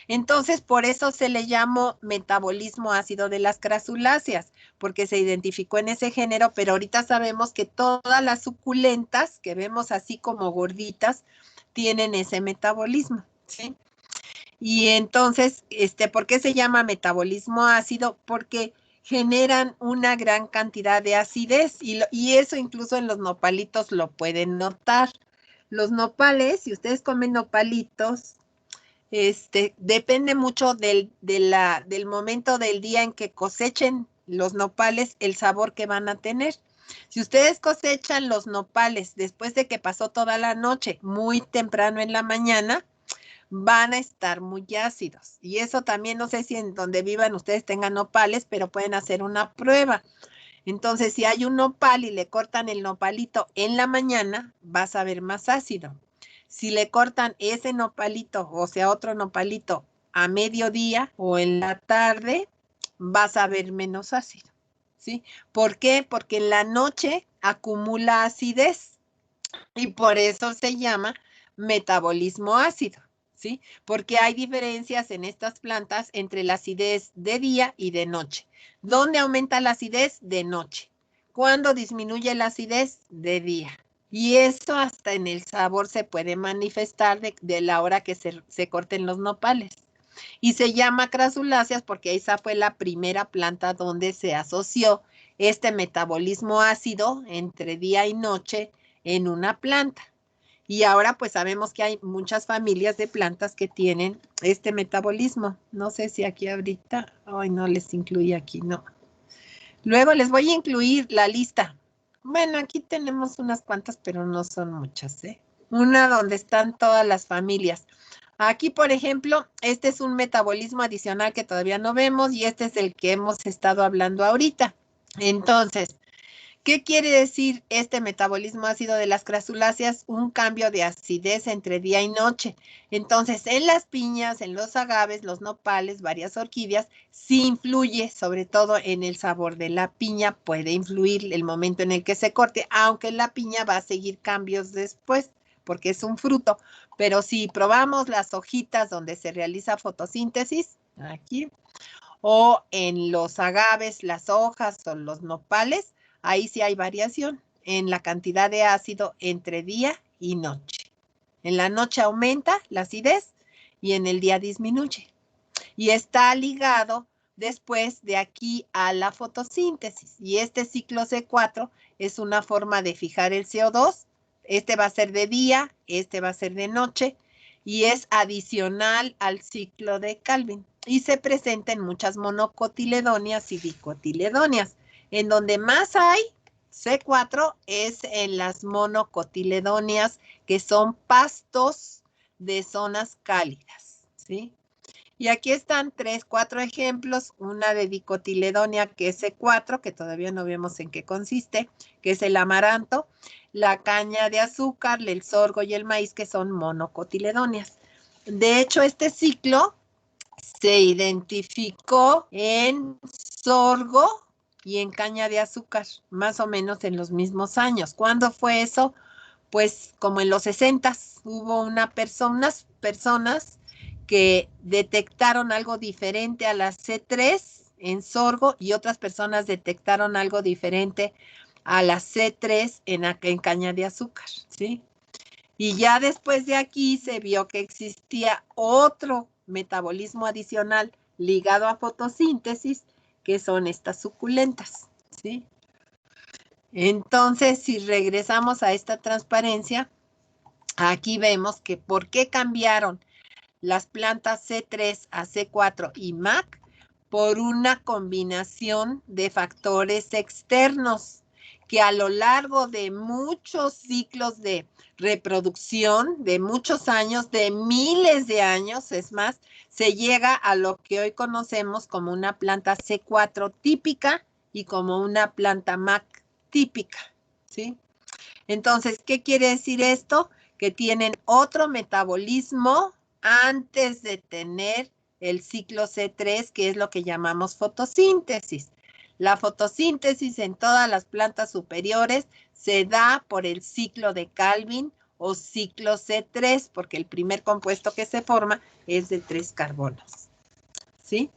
Entonces, por eso se le llamó metabolismo ácido de las crasuláceas, porque se identificó en ese género, pero ahorita sabemos que todas las suculentas que vemos así como gorditas tienen ese metabolismo, ¿sí? Y entonces, ¿por qué se llama metabolismo ácido? Porque generan una gran cantidad de acidez y eso incluso en los nopalitos lo pueden notar. Los nopales, si ustedes comen nopalitos, depende mucho del momento del día en que cosechen los nopales, el sabor que van a tener. Si ustedes cosechan los nopales después de que pasó toda la noche, muy temprano en la mañana, van a estar muy ácidos. Y eso también, no sé si en donde vivan ustedes tengan nopales, pero pueden hacer una prueba. Entonces, si hay un nopal y le cortan el nopalito en la mañana, vas a ver más ácido. Si le cortan ese nopalito, o sea, otro nopalito a mediodía o en la tarde, vas a ver menos ácido, ¿sí? ¿Por qué? Porque en la noche acumula acidez y por eso se llama metabolismo ácido, ¿sí? Porque hay diferencias en estas plantas entre la acidez de día y de noche. ¿Dónde aumenta la acidez? De noche. ¿Cuándo disminuye la acidez? De día. Y eso hasta en el sabor se puede manifestar de la hora que se corten los nopales. Y se llama crasuláceas porque esa fue la primera planta donde se asoció este metabolismo ácido entre día y noche en una planta. Y ahora pues sabemos que hay muchas familias de plantas que tienen este metabolismo. No sé si aquí ahorita, hoy no les incluí aquí, no. Luego les voy a incluir la lista. Bueno, aquí tenemos unas cuantas, pero no son muchas, ¿eh? Una donde están todas las familias. Aquí, por ejemplo, este es un metabolismo adicional que todavía no vemos y este es el que hemos estado hablando ahorita. Entonces, ¿qué quiere decir este metabolismo ácido de las crasuláceas? Un cambio de acidez entre día y noche. Entonces, en las piñas, en los agaves, los nopales, varias orquídeas, sí influye, sobre todo en el sabor de la piña, puede influir el momento en el que se corte, aunque la piña va a seguir cambios después, porque es un fruto. Pero si probamos las hojitas donde se realiza fotosíntesis, aquí, o en los agaves, las hojas o los nopales, ahí sí hay variación en la cantidad de ácido entre día y noche. En la noche aumenta la acidez y en el día disminuye. Y está ligado después de aquí a la fotosíntesis. Y este ciclo C4 es una forma de fijar el CO2. Este va a ser de día, este va a ser de noche. y es adicional al ciclo de Calvin y se presenta en muchas monocotiledóneas y dicotiledóneas. En donde más hay C4 es en las monocotiledóneas, que son pastos de zonas cálidas, ¿sí? Y aquí están 4 ejemplos, una de dicotiledonia que es C4, que todavía no vemos en qué consiste, que es el amaranto, la caña de azúcar, el sorgo y el maíz, que son monocotiledóneas. De hecho, este ciclo se identificó en sorgo y en caña de azúcar, más o menos en los mismos años. ¿Cuándo fue eso? Pues como en los 60s hubo unas personas que detectaron algo diferente a las C3 en sorgo y otras personas detectaron algo diferente a las C3 en caña de azúcar, ¿sí? Y ya después de aquí se vio que existía otro metabolismo adicional ligado a fotosíntesis, que son estas suculentas, ¿sí? Entonces, si regresamos a esta transparencia, aquí vemos que por qué cambiaron las plantas C3 a C4 y MAC por una combinación de factores externos que a lo largo de muchos ciclos de reproducción, de muchos años, de miles de años, es más, se llega a lo que hoy conocemos como una planta C4 típica y como una planta MAC típica, ¿sí? Entonces, ¿qué quiere decir esto? Que tienen otro metabolismo antes de tener el ciclo C3, que es lo que llamamos fotosíntesis. La fotosíntesis en todas las plantas superiores se da por el ciclo de Calvin o ciclo C3, porque el primer compuesto que se forma es de 3 carbonos. ¿Sí?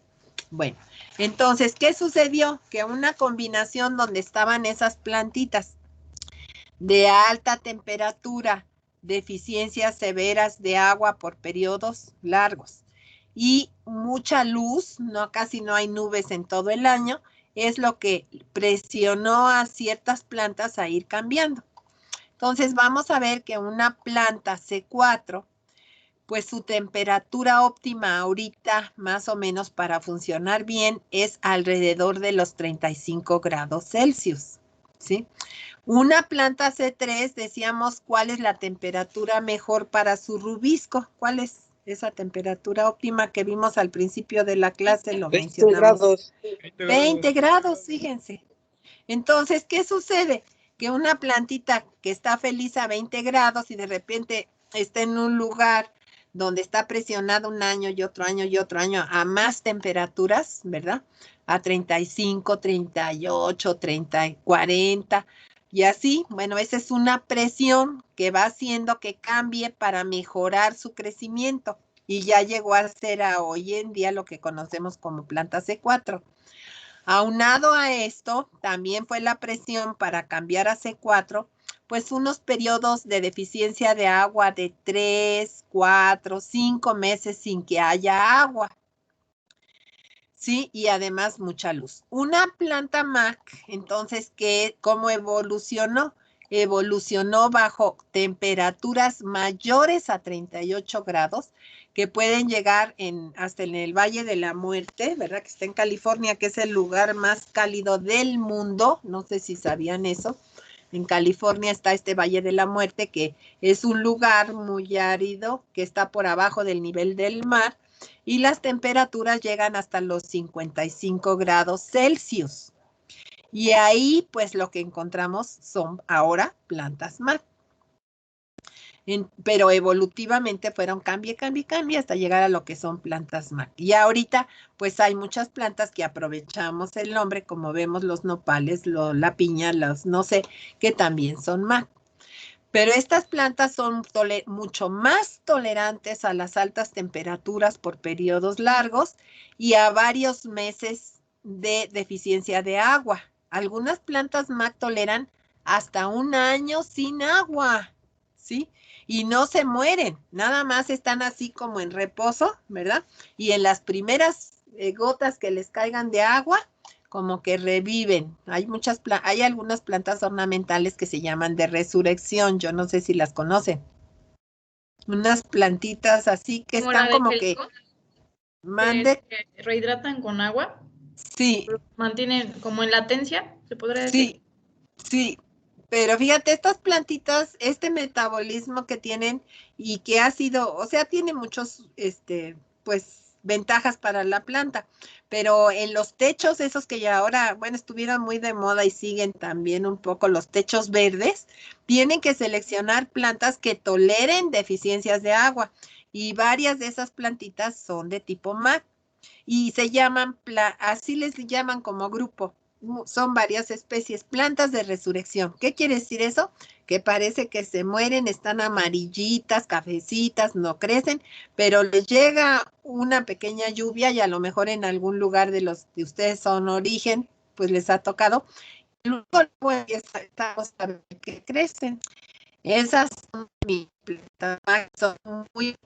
Bueno, entonces, ¿qué sucedió? Que una combinación donde estaban esas plantitas de alta temperatura, deficiencias severas de agua por periodos largos y mucha luz, casi no hay nubes en todo el año, es lo que presionó a ciertas plantas a ir cambiando. Entonces vamos a ver que una planta C4, pues su temperatura óptima ahorita, más o menos para funcionar bien, es alrededor de los 35 grados Celsius, ¿sí? Una planta C3, decíamos, ¿cuál es la temperatura mejor para su rubisco? ¿Cuál es esa temperatura óptima que vimos al principio de la clase? Lo 20 mencionamos. grados. 20 grados, fíjense. Entonces, ¿qué sucede? Que una plantita que está feliz a 20 grados y de repente está en un lugar donde está presionado un año y otro año y otro año a más temperaturas, ¿verdad? A 35, 38, 30, 40 y así, bueno, esa es una presión que va haciendo que cambie para mejorar su crecimiento y ya llegó a ser hoy en día lo que conocemos como planta C4. Aunado a esto, también fue la presión para cambiar a C4, pues unos periodos de deficiencia de agua de 3, 4, 5 meses sin que haya agua. Sí, y además mucha luz. Una planta MAC, entonces, ¿cómo evolucionó? Evolucionó bajo temperaturas mayores a 38 grados, que pueden llegar hasta en el Valle de la Muerte, ¿verdad? Que está en California, que es el lugar más cálido del mundo. No sé si sabían eso. En California está este Valle de la Muerte, que es un lugar muy árido, que está por abajo del nivel del mar, y las temperaturas llegan hasta los 55 grados Celsius. Y ahí, pues, lo que encontramos son ahora plantas MAC. Pero evolutivamente fueron cambie hasta llegar a lo que son plantas MAC. Y ahorita, pues, hay muchas plantas que aprovechamos el nombre, como vemos los nopales, la piña, no sé, que también son MAC. Pero estas plantas son mucho más tolerantes a las altas temperaturas por periodos largos y a varios meses de deficiencia de agua. Algunas plantas MAC toleran hasta un año sin agua, ¿sí? Y no se mueren, nada más están así como en reposo, ¿verdad? Y en las primeras gotas que les caigan de agua, como que reviven. Hay algunas plantas ornamentales que se llaman de resurrección, yo no sé si las conocen. Unas plantitas así que ¿Como están la de como que Keiko? mande. Que rehidratan con agua. Sí, Mantienen como en latencia, se podría decir. sí, pero fíjate, estas plantitas, este metabolismo que tienen y que ha sido, o sea, tiene muchos, pues, ventajas para la planta, pero en los techos, esos que ya ahora, bueno, estuvieron muy de moda y siguen también un poco los techos verdes, tienen que seleccionar plantas que toleren deficiencias de agua y varias de esas plantitas son de tipo MAC y se llaman, así les llaman como grupo. Son varias especies, plantas de resurrección. ¿Qué quiere decir eso? Que parece que se mueren, están amarillitas, cafecitas, no crecen, pero les llega una pequeña lluvia y a lo mejor en algún lugar de los de ustedes son origen, pues les ha tocado. Luego estamos a ver que crecen. Esas son son muy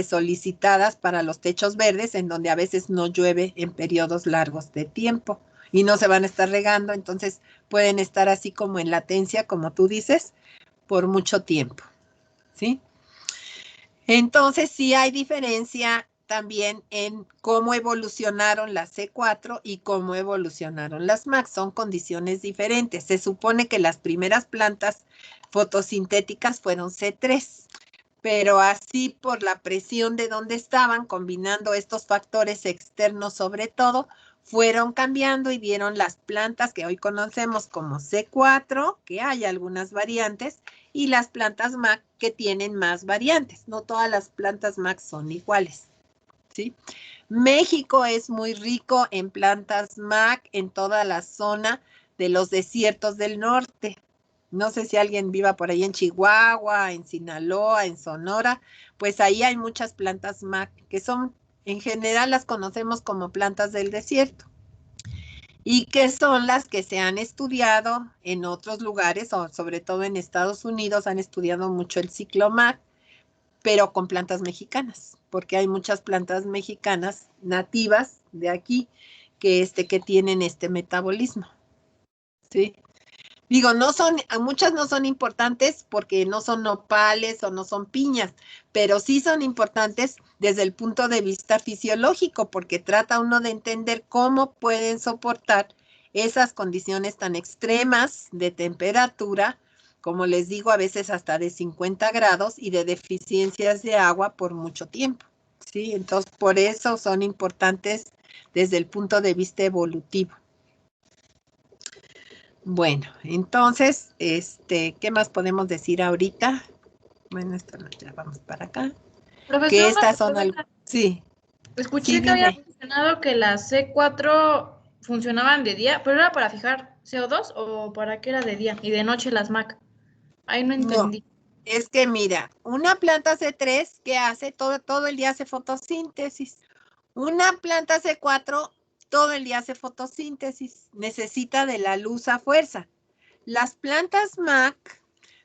solicitadas para los techos verdes, en donde a veces no llueve en periodos largos de tiempo y no se van a estar regando, entonces pueden estar así como en latencia, como tú dices, por mucho tiempo, ¿sí? Entonces sí hay diferencia también en cómo evolucionaron las C4 y cómo evolucionaron las MAC. Son condiciones diferentes. Se supone que las primeras plantas fotosintéticas fueron C3, pero así por la presión de donde estaban, combinando estos factores externos sobre todo, fueron cambiando y dieron las plantas que hoy conocemos como C4, que hay algunas variantes, y las plantas MAC que tienen más variantes. No todas las plantas MAC son iguales, ¿sí? México es muy rico en plantas MAC en toda la zona de los desiertos del norte. No sé si alguien viva por ahí en Chihuahua, en Sinaloa, en Sonora, pues ahí hay muchas plantas MAC que son, en general las conocemos como plantas del desierto y que son las que se han estudiado en otros lugares, o sobre todo en Estados Unidos, han estudiado mucho el ciclo MAC, pero con plantas mexicanas, porque hay muchas plantas mexicanas nativas de aquí que tienen este metabolismo, ¿sí? Digo, muchas no son importantes porque no son nopales o no son piñas, pero sí son importantes desde el punto de vista fisiológico, porque trata uno de entender cómo pueden soportar esas condiciones tan extremas de temperatura, como les digo, a veces hasta de 50 grados y de deficiencias de agua por mucho tiempo, ¿sí? Entonces, por eso son importantes desde el punto de vista evolutivo. Bueno, entonces, ¿qué más podemos decir ahorita? Bueno, esto ya vamos para acá. Profesor, Que estas son algo. Sí. Escuché que había dime. mencionado que las C4 funcionaban de día, pero era para fijar CO2 o para qué era de día y de noche las MAC. Ahí no entendí. No, es que mira, una planta C3 que hace todo el día hace fotosíntesis. Una planta C4 todo el día hace fotosíntesis. Necesita de la luz a fuerza. Las plantas MAC,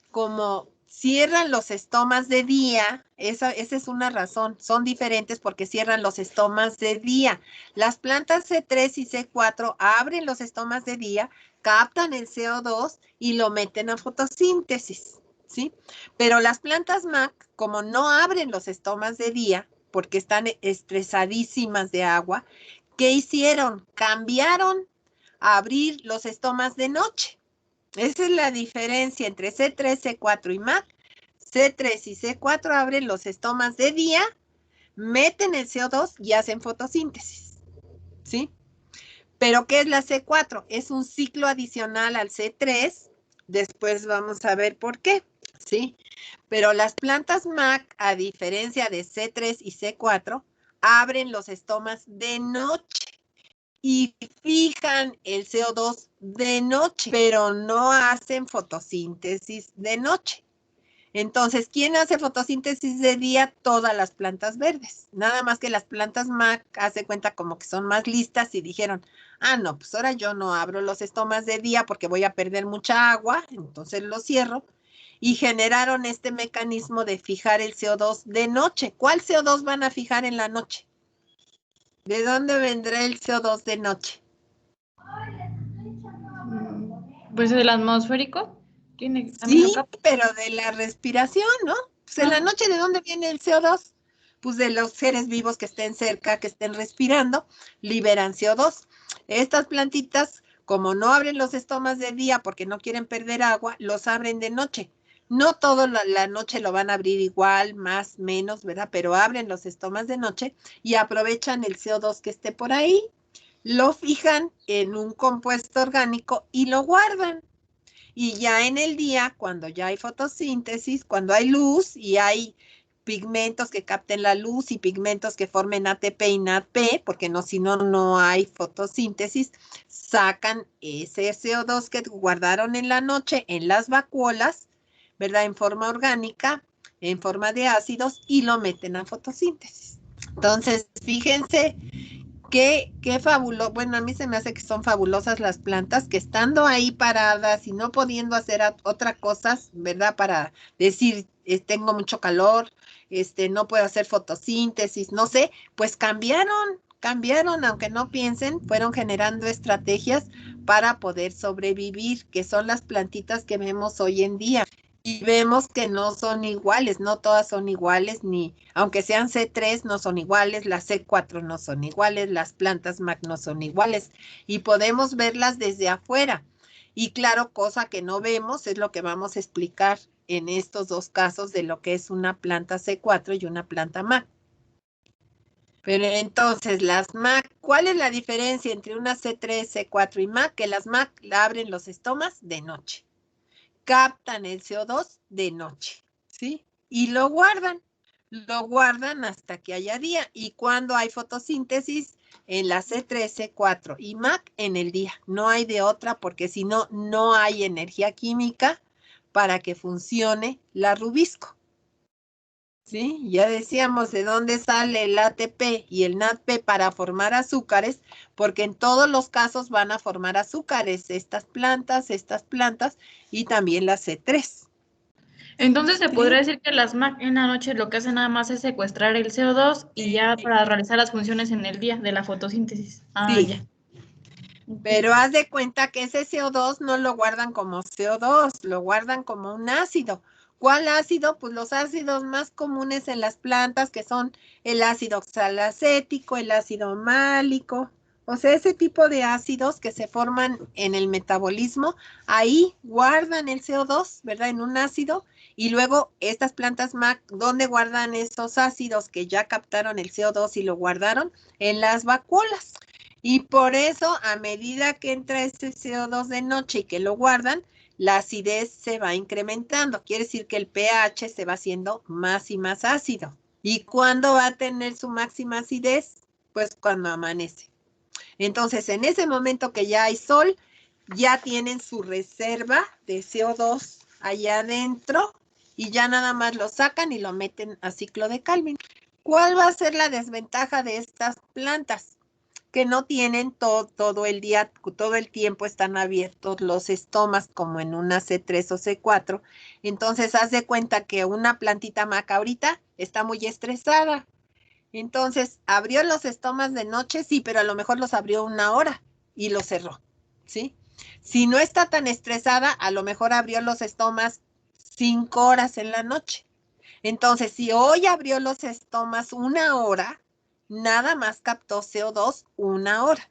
como cierran los estomas de día, esa es una razón, son diferentes porque cierran los estomas de día. Las plantas C3 y C4 abren los estomas de día, captan el CO2 y lo meten a fotosíntesis, ¿sí? Pero las plantas MAC, como no abren los estomas de día, porque están estresadísimas de agua, ¿qué hicieron? Cambiaron a abrir los estomas de noche. Esa es la diferencia entre C3, C4 y MAC. C3 y C4 abren los estomas de día, meten el CO2 y hacen fotosíntesis, ¿sí? Pero ¿qué es la C4? Es un ciclo adicional al C3. Después vamos a ver por qué, ¿sí? Pero las plantas MAC, a diferencia de C3 y C4, abren los estomas de noche y fijan el CO2 de noche, pero no hacen fotosíntesis de noche. Entonces, ¿quién hace fotosíntesis de día? Todas las plantas verdes. Nada más que las plantas MAC hace cuenta como que son más listas y dijeron, no, pues ahora yo no abro los estomas de día porque voy a perder mucha agua, entonces lo cierro. Y generaron este mecanismo de fijar el CO2 de noche. ¿Cuál CO2 van a fijar en la noche? ¿De dónde vendrá el CO2 de noche? Pues el atmosférico. Sí, pero de la respiración, ¿no? Pues en la noche, ¿de dónde viene el CO2? Pues de los seres vivos que estén cerca, que estén respirando, liberan CO2. Estas plantitas, como no abren los estomas de día porque no quieren perder agua, los abren de noche. No toda la noche lo van a abrir igual, más, menos, ¿verdad? Pero abren los estomas de noche y aprovechan el CO2 que esté por ahí, lo fijan en un compuesto orgánico y lo guardan. Y ya en el día, cuando ya hay fotosíntesis, cuando hay luz y hay pigmentos que capten la luz y pigmentos que formen ATP y NADP, porque no, si no, no hay fotosíntesis, sacan ese CO2 que guardaron en la noche en las vacuolas, ¿verdad? En forma orgánica, en forma de ácidos, y lo meten a fotosíntesis. Entonces, fíjense qué fabuloso. Bueno, a mí se me hace que son fabulosas las plantas que estando ahí paradas y no pudiendo hacer otra cosas, ¿verdad? Para decir, tengo mucho calor, no puedo hacer fotosíntesis, no sé, pues cambiaron, aunque no piensen, fueron generando estrategias para poder sobrevivir, que son las plantitas que vemos hoy en día. Y vemos que no son iguales, no todas son iguales, ni aunque sean C3 no son iguales, las C4 no son iguales, las plantas MAC no son iguales, y podemos verlas desde afuera. Y claro, cosa que no vemos es lo que vamos a explicar en estos dos casos de lo que es una planta C4 y una planta MAC. Pero entonces, las MAC, ¿cuál es la diferencia entre una C3, C4 y MAC? Que las MAC la abren los estomas de noche. Captan el CO2 de noche, ¿sí? Y lo guardan hasta que haya día. Y cuando hay fotosíntesis, en la C3, C4 y MAC en el día. No hay de otra porque si no, no hay energía química para que funcione la rubisco. ¿Sí? Ya decíamos de dónde sale el ATP y el NADP para formar azúcares, porque en todos los casos van a formar azúcares, estas plantas y también las C3. Entonces se podría decir que las MAC en la noche lo que hacen nada más es secuestrar el CO2 y ya para realizar las funciones en el día de la fotosíntesis. Sí. Ya. Pero haz de cuenta que ese CO2 no lo guardan como CO2, lo guardan como un ácido. ¿Cuál ácido? Pues los ácidos más comunes en las plantas, que son el ácido oxalacético, el ácido málico, o sea, ese tipo de ácidos que se forman en el metabolismo, ahí guardan el CO2, ¿verdad? En un ácido, y luego estas plantas MAC, ¿dónde guardan esos ácidos que ya captaron el CO2 y lo guardaron? En las vacuolas. Y por eso, a medida que entra ese CO2 de noche y que lo guardan, la acidez se va incrementando. Quiere decir que el pH se va haciendo más y más ácido. ¿Y cuándo va a tener su máxima acidez? Pues cuando amanece. Entonces, en ese momento que ya hay sol, ya tienen su reserva de CO2 allá adentro y ya nada más lo sacan y lo meten a ciclo de Calvin. ¿Cuál va a ser la desventaja de estas plantas? Que no tienen todo el día, todo el tiempo están abiertos los estomas como en una C3 o C4. Entonces, haz de cuenta que una plantita MAC ahorita está muy estresada. Entonces, abrió los estomas de noche, sí, pero a lo mejor los abrió 1 hora y los cerró, ¿sí? Si no está tan estresada, a lo mejor abrió los estomas 5 horas en la noche. Entonces, si hoy abrió los estomas 1 hora, nada más captó CO2 1 hora.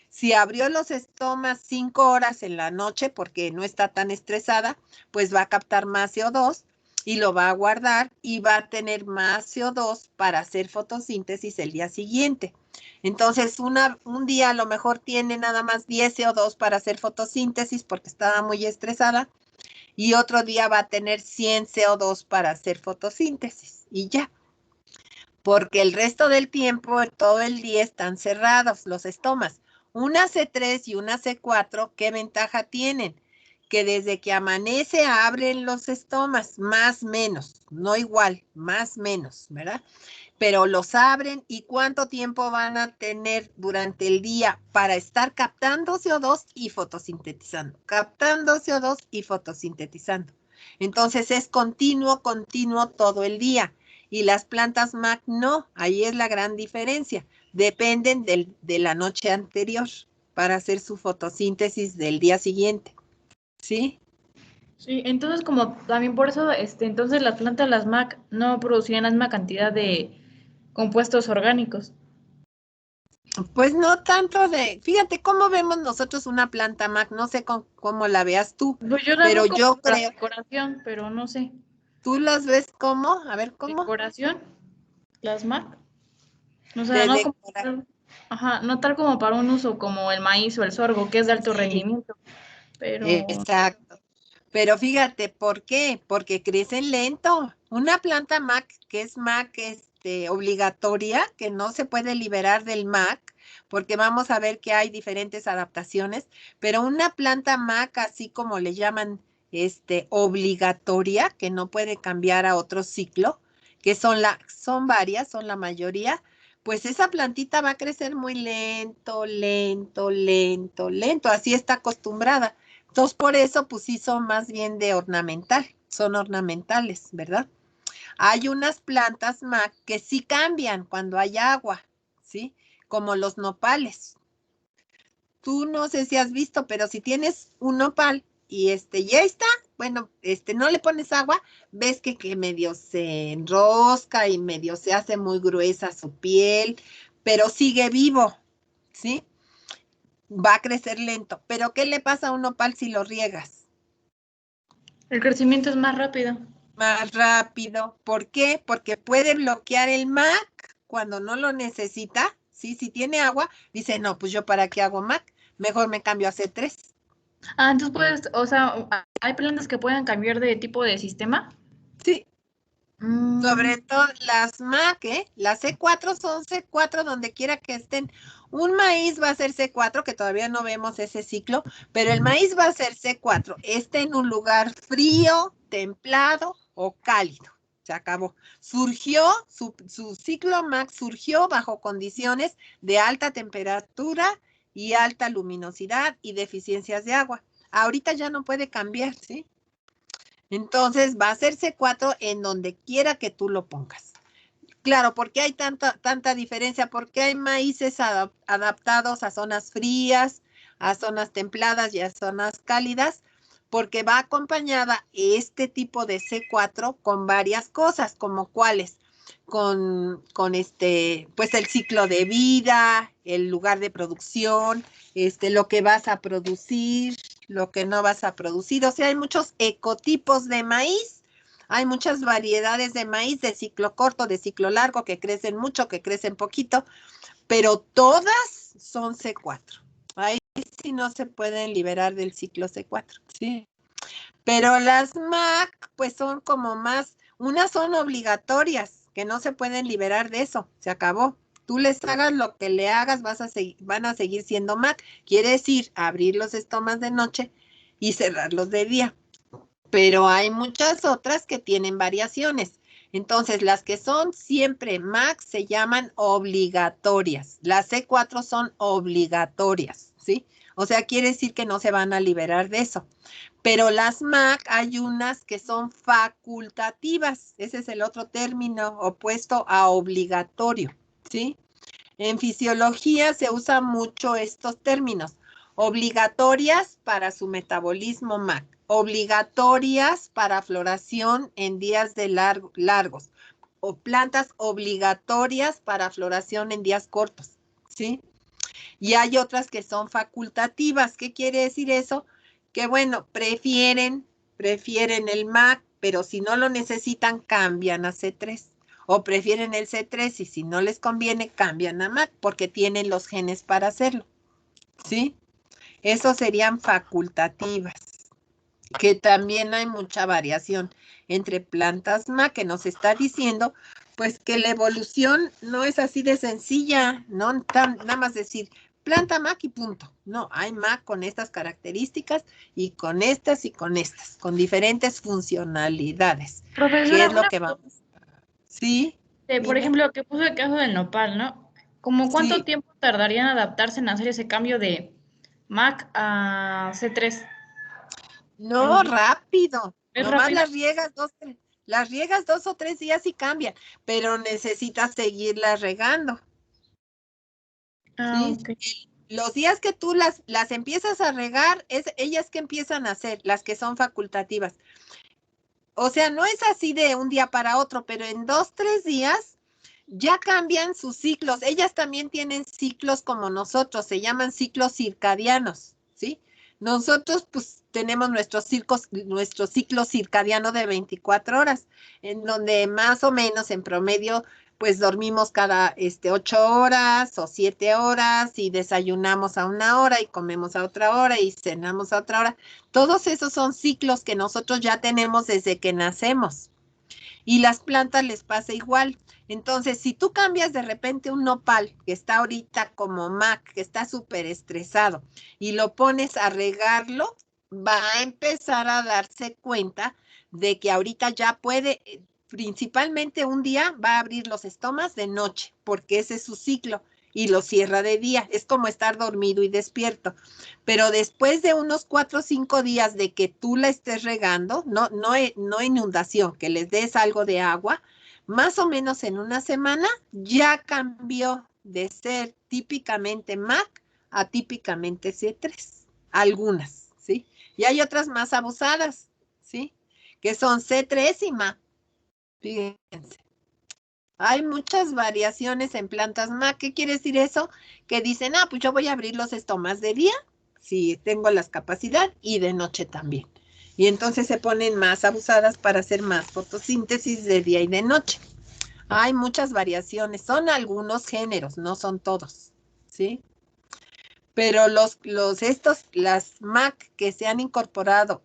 Si abrió los estomas 5 horas en la noche porque no está tan estresada, pues va a captar más CO2 y lo va a guardar y va a tener más CO2 para hacer fotosíntesis el día siguiente. Entonces, un día a lo mejor tiene nada más 10 CO2 para hacer fotosíntesis porque estaba muy estresada y otro día va a tener 100 CO2 para hacer fotosíntesis y ya. Porque el resto del tiempo, todo el día están cerrados los estomas. Una C3 y una C4, ¿qué ventaja tienen? Que desde que amanece abren los estomas, más menos, no igual, más menos, ¿verdad? Pero los abren y ¿cuánto tiempo van a tener durante el día para estar captando CO2 y fotosintetizando? Captando CO2 y fotosintetizando. Entonces es continuo todo el día. Y las plantas MAC no, ahí es la gran diferencia. Dependen de la noche anterior para hacer su fotosíntesis del día siguiente. ¿Sí? Sí, entonces como también por eso, entonces las plantas, las MAC, no producían la misma cantidad de compuestos orgánicos. Pues no tanto fíjate cómo vemos nosotros una planta MAC, no sé cómo la veas tú, Pues yo la pero veo como yo para creo, decoración, pero no sé. ¿tú las ves cómo? A ver, ¿cómo? ¿Decoración? ¿Las MAC? O sea, De no como decorar. ajá, no tal como para un uso como el maíz o el sorgo, que es de alto Sí, rendimiento, pero exacto. Pero fíjate, ¿por qué? Porque crecen lento. Una planta MAC, que es MAC obligatoria, que no se puede liberar del MAC, porque vamos a ver que hay diferentes adaptaciones, pero una planta MAC, así como le llaman obligatoria, que no puede cambiar a otro ciclo, que son varias, son la mayoría, pues esa plantita va a crecer muy lento, lento, lento, lento, así está acostumbrada. Entonces, por eso, pues sí son más bien de ornamental, son ornamentales, ¿verdad? Hay unas plantas MAC que sí cambian cuando hay agua, ¿sí? Como los nopales. Tú no sé si has visto, pero si tienes un nopal y ya está, bueno, no le pones agua, ves que medio se enrosca y medio se hace muy gruesa su piel, pero sigue vivo, ¿sí? Va a crecer lento. Pero ¿qué le pasa a un nopal si lo riegas? el crecimiento es más rápido. Más rápido. ¿Por qué? Porque puede bloquear el MAC cuando no lo necesita. ¿Sí? Si tiene agua, dice, no, pues yo para qué hago MAC, mejor me cambio a C3. Ah, entonces puedes, o sea, hay plantas que pueden cambiar de tipo de sistema. Sí. Sobre todo las MAC, las C4 son C4 donde quiera que estén. Un maíz va a ser C4, que todavía no vemos ese ciclo, pero el maíz va a ser C4. Esté en un lugar frío, templado o cálido. Se acabó. Surgió, su ciclo MAC surgió bajo condiciones de alta temperatura y alta luminosidad y deficiencias de agua. Ahorita ya no puede cambiar, ¿sí? Entonces va a ser C4 en donde quiera que tú lo pongas. Claro, ¿por qué hay tanta diferencia? Porque hay maíces adaptados a zonas frías, a zonas templadas y a zonas cálidas, porque va acompañada este tipo de C4 con varias cosas, como cuáles, con pues el ciclo de vida, el lugar de producción, lo que vas a producir, lo que no vas a producir. O sea, hay muchos ecotipos de maíz. Hay muchas variedades de maíz de ciclo corto, de ciclo largo, que crecen mucho, que crecen poquito, pero todas son C4. Ahí sí no se pueden liberar del ciclo C4, ¿sí? Pero las MAC, pues son como más, unas son obligatorias, que no se pueden liberar de eso, se acabó. Tú les hagas lo que le hagas, van a seguir siendo MAC. Quiere decir, abrir los estomas de noche y cerrarlos de día. Pero hay muchas otras que tienen variaciones. Entonces, las que son siempre MAC se llaman obligatorias. Las C4 son obligatorias, ¿sí? O sea, quiere decir que no se van a liberar de eso. Pero las MAC hay unas que son facultativas. Ese es el otro término opuesto a obligatorio, ¿sí? En fisiología se usan mucho estos términos. Obligatorias para su metabolismo MAC. Obligatorias para floración en días de largos. O plantas obligatorias para floración en días cortos, ¿sí? Y hay otras que son facultativas. ¿Qué quiere decir eso? Que bueno, prefieren el MAC, pero si no lo necesitan, cambian a C3. O prefieren el C3 y si no les conviene, cambian a MAC porque tienen los genes para hacerlo. ¿Sí? Esos serían facultativas. Que también hay mucha variación entre plantas MAC, que nos está diciendo pues que la evolución no es así de sencilla, no nada más decir planta MAC y punto. No, hay MAC con estas características y con estas, con diferentes funcionalidades. Profesora, ¿Qué es lo que vamos? ¿Sí? Por ejemplo, que puso el caso del nopal, ¿no? ¿Cómo cuánto tiempo tardaría en adaptarse en hacer ese cambio de MAC a C3? No, rápido. ¿Es Nomás rápido? las riegas 2 o 3 días y cambian, pero necesitas seguirlas regando. Ah, ¿sí? ok. los días que tú las empiezas a regar, ellas que empiezan a hacer, las que son facultativas. O sea, no es así de un día para otro, pero en 2, 3 días ya cambian sus ciclos. Ellas también tienen ciclos como nosotros, se llaman ciclos circadianos, ¿sí? Nosotros pues tenemos nuestro ciclo circadiano de 24 horas, en donde más o menos en promedio pues dormimos cada 8 horas o 7 horas y desayunamos a 1 hora y comemos a otra hora y cenamos a otra hora. Todos esos son ciclos que nosotros ya tenemos desde que nacemos. Y las plantas les pasa igual. Entonces, si tú cambias de repente un nopal que está ahorita como Mac, que está súper estresado, y lo pones a regarlo, va a empezar a darse cuenta de que ahorita ya puede, principalmente un día va a abrir los estomas de noche, porque ese es su ciclo, y lo cierra de día. Es como estar dormido y despierto. Pero después de unos 4 o 5 días de que tú la estés regando, no inundación, que les des algo de agua, más o menos en una semana ya cambió de ser típicamente MAC a típicamente C3. Algunas, ¿sí? Y hay otras más abusadas, ¿sí? Que son C3 y MAC. Fíjense. Hay muchas variaciones en plantas MAC. ¿Qué quiere decir eso? Que dicen, pues yo voy a abrir los estomas de día, si tengo la capacidad, y de noche también. Y entonces se ponen más abusadas para hacer más fotosíntesis de día y de noche. Hay muchas variaciones. Son algunos géneros, no son todos, ¿sí? Pero las MAC que se han incorporado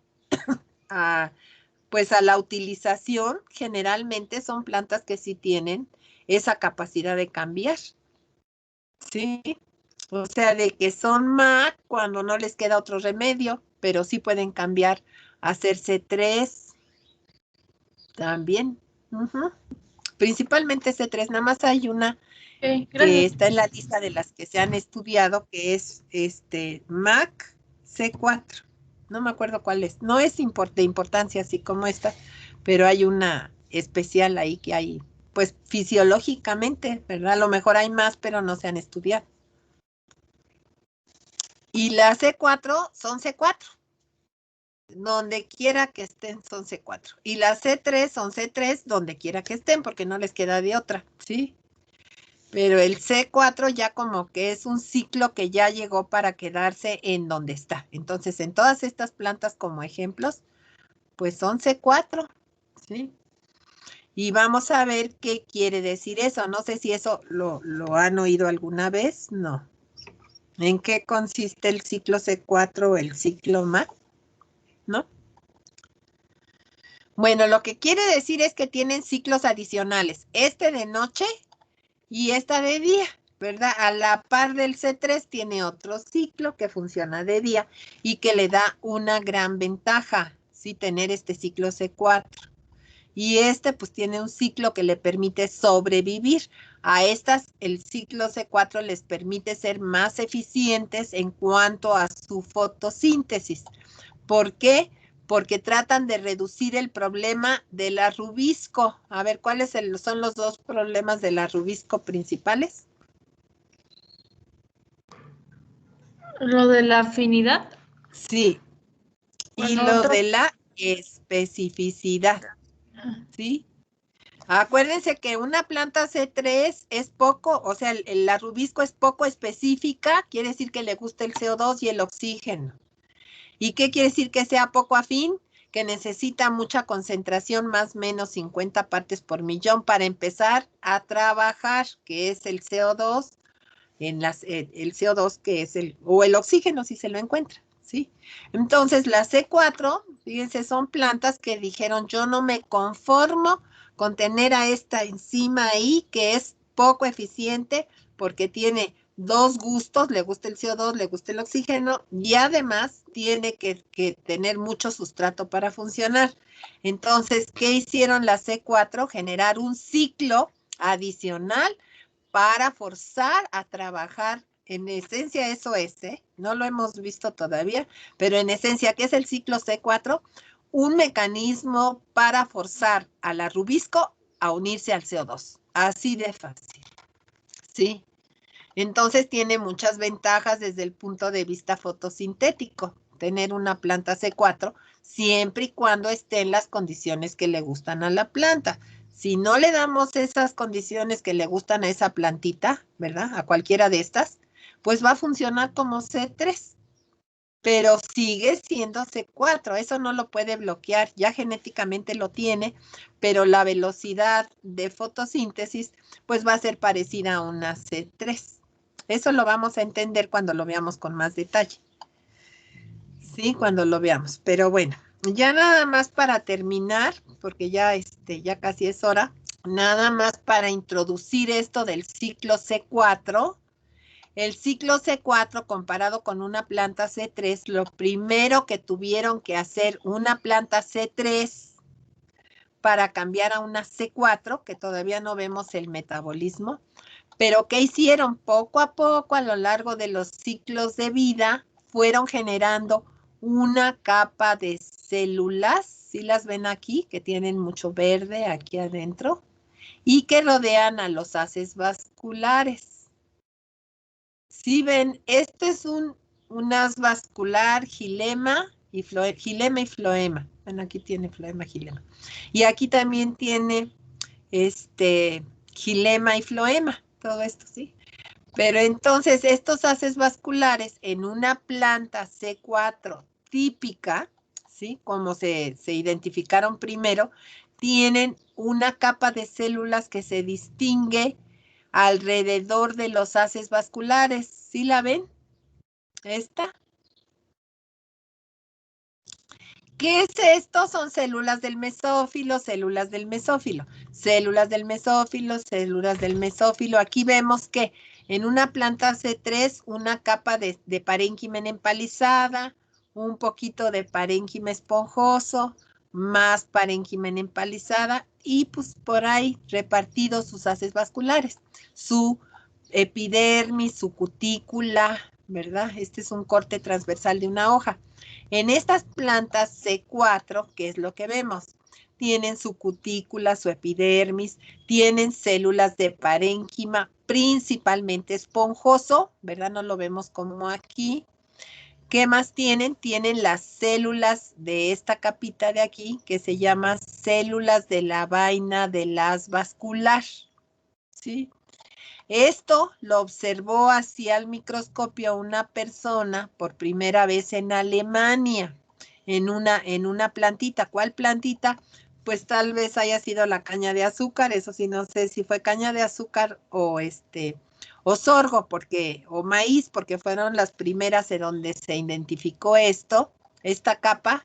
pues a la utilización, generalmente son plantas que sí tienen esa capacidad de cambiar, ¿sí? O sea, de que son MAC cuando no les queda otro remedio, pero sí pueden cambiar a hacerse 3 también. Principalmente C3, nada más hay una que está en la lista de las que se han estudiado, que es MAC C4. No me acuerdo cuál es. No es de importancia así como esta, pero hay una especial ahí que hay, pues fisiológicamente, ¿verdad? A lo mejor hay más, pero no se han estudiado. Y las C4 son C4. Donde quiera que estén son C4. Y las C3 son C3 donde quiera que estén, porque no les queda de otra, ¿sí? Pero el C4 ya como que es un ciclo que ya llegó para quedarse en donde está. Entonces, en todas estas plantas como ejemplos, pues son C4, ¿sí? Y vamos a ver qué quiere decir eso. No sé si eso lo han oído alguna vez. No. ¿En qué consiste el ciclo C4 o el ciclo MAC? ¿No? Bueno, lo que quiere decir es que tienen ciclos adicionales. Este de noche y esta de día, ¿verdad? A la par del C3 tiene otro ciclo que funciona de día y que le da una gran ventaja, ¿sí? Tener este ciclo C4. Y pues tiene un ciclo que le permite sobrevivir. A estas, el ciclo C4 les permite ser más eficientes en cuanto a su fotosíntesis. ¿Por qué? Porque tratan de reducir el problema del arrubisco. A ver, ¿cuáles son los 2 problemas del arrubisco principales? ¿Lo de la afinidad? Sí. Bueno, y lo de la especificidad. ¿Sí? Acuérdense que una planta C3 es poco, o sea, el arrubisco es poco específica, quiere decir que le gusta el CO2 y el oxígeno. ¿Y qué quiere decir que sea poco afín? Que necesita mucha concentración, más o menos 50 partes por millón para empezar a trabajar, que es el CO2, el CO2 que es o el oxígeno si se lo encuentra, ¿sí? Entonces la C4, fíjense, son plantas que dijeron yo no me conformo con tener a esta enzima ahí que es poco eficiente porque tiene 2 gustos, le gusta el CO2, le gusta el oxígeno y además tiene que tener mucho sustrato para funcionar. Entonces, ¿qué hicieron las C4? Generar un ciclo adicional para forzar a trabajar. En esencia eso es, no lo hemos visto todavía, pero en esencia, ¿qué es el ciclo C4? Un mecanismo para forzar al arrubisco a unirse al CO2. Así de fácil, ¿sí? Entonces tiene muchas ventajas desde el punto de vista fotosintético, tener una planta C4, siempre y cuando estén las condiciones que le gustan a la planta. Si no le damos esas condiciones que le gustan a esa plantita, ¿verdad? A cualquiera de estas, pues va a funcionar como C3. Pero sigue siendo C4, eso no lo puede bloquear, ya genéticamente lo tiene, pero la velocidad de fotosíntesis pues va a ser parecida a una C3. Eso lo vamos a entender cuando lo veamos con más detalle. Sí, cuando lo veamos, pero bueno, ya nada más para terminar, porque ya, ya casi es hora, nada más para introducir esto del ciclo C4. El ciclo C4 comparado con una planta C3, lo primero que tuvieron que hacer una planta C3 para cambiar a una C4, que todavía no vemos el metabolismo, pero ¿qué hicieron? Poco a poco a lo largo de los ciclos de vida fueron generando una capa de células, ¿sí las ven aquí? Que tienen mucho verde aquí adentro y que rodean a los haces vasculares. Si ven, este es un haz vascular, gilema y floema. Bueno, aquí tiene floema, gilema. Y aquí también tiene gilema y floema, todo esto, ¿sí? Pero entonces estos haces vasculares en una planta C4 típica, ¿sí? Como se identificaron primero, tienen una capa de células que se distingue alrededor de los haces vasculares. ¿Sí la ven? ¿Esta? ¿Qué es esto? Son células del mesófilo, células del mesófilo, células del mesófilo, células del mesófilo. Aquí vemos que en una planta C3, una capa de parénquima empalizada, un poquito de parénquima esponjoso, más parénquima empalizada y pues por ahí repartidos sus haces vasculares, su epidermis, su cutícula, ¿verdad? Este es un corte transversal de una hoja. En estas plantas C4, ¿qué es lo que vemos? Tienen su cutícula, su epidermis, tienen células de parénquima, principalmente esponjoso, ¿verdad? No lo vemos como aquí. ¿Qué más tienen? Tienen las células de esta capita de aquí, que se llama células de la vaina del haz vascular, ¿sí? Esto lo observó así al microscopio una persona por primera vez en Alemania, en una plantita. ¿Cuál plantita? Pues tal vez haya sido la caña de azúcar, eso sí, no sé si fue caña de azúcar o sorgo, o maíz, porque fueron las primeras en donde se identificó esta capa.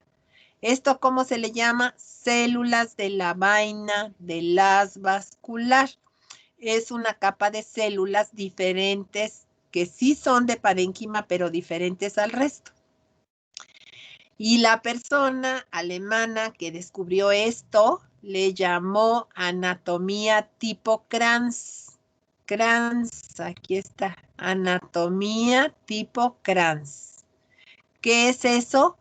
¿Esto cómo se le llama? Células de la vaina del haz vascular. Es una capa de células diferentes que sí son de parénquima, pero diferentes al resto. Y la persona alemana que descubrió esto le llamó anatomía tipo Kranz. Kranz, aquí está, anatomía tipo Kranz. ¿Qué es eso?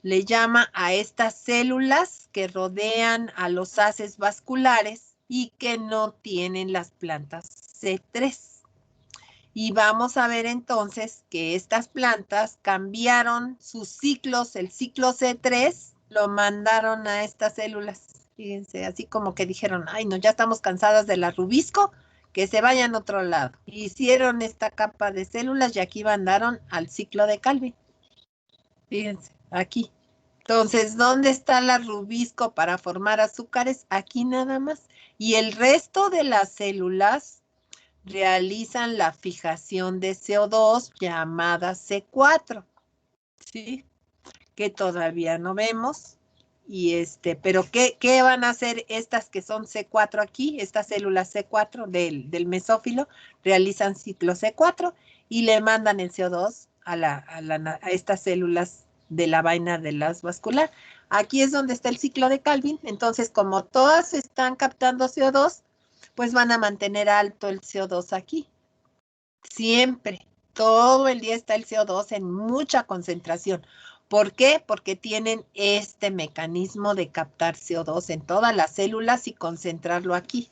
Le llama a estas células que rodean a los haces vasculares y que no tienen las plantas C3. Y vamos a ver entonces que estas plantas cambiaron sus ciclos, el ciclo C3 lo mandaron a estas células. Fíjense, así como que dijeron, ay no, ya estamos cansadas de la rubisco, que se vayan a otro lado. Hicieron esta capa de células y aquí mandaron al ciclo de Calvin. Fíjense, aquí. Entonces, ¿dónde está la rubisco para formar azúcares? Aquí nada más. Y el resto de las células realizan la fijación de CO2 llamada C4, ¿sí? Que todavía no vemos. Y pero ¿qué van a hacer estas que son C4 aquí? Estas células C4 del mesófilo realizan ciclo C4 y le mandan el CO2 a estas células de la vaina del haz vascular. Aquí es donde está el ciclo de Calvin. Entonces, como todas están captando CO2, pues van a mantener alto el CO2 aquí. Siempre, todo el día está el CO2 en mucha concentración. ¿Por qué? Porque tienen este mecanismo de captar CO2 en todas las células y concentrarlo aquí.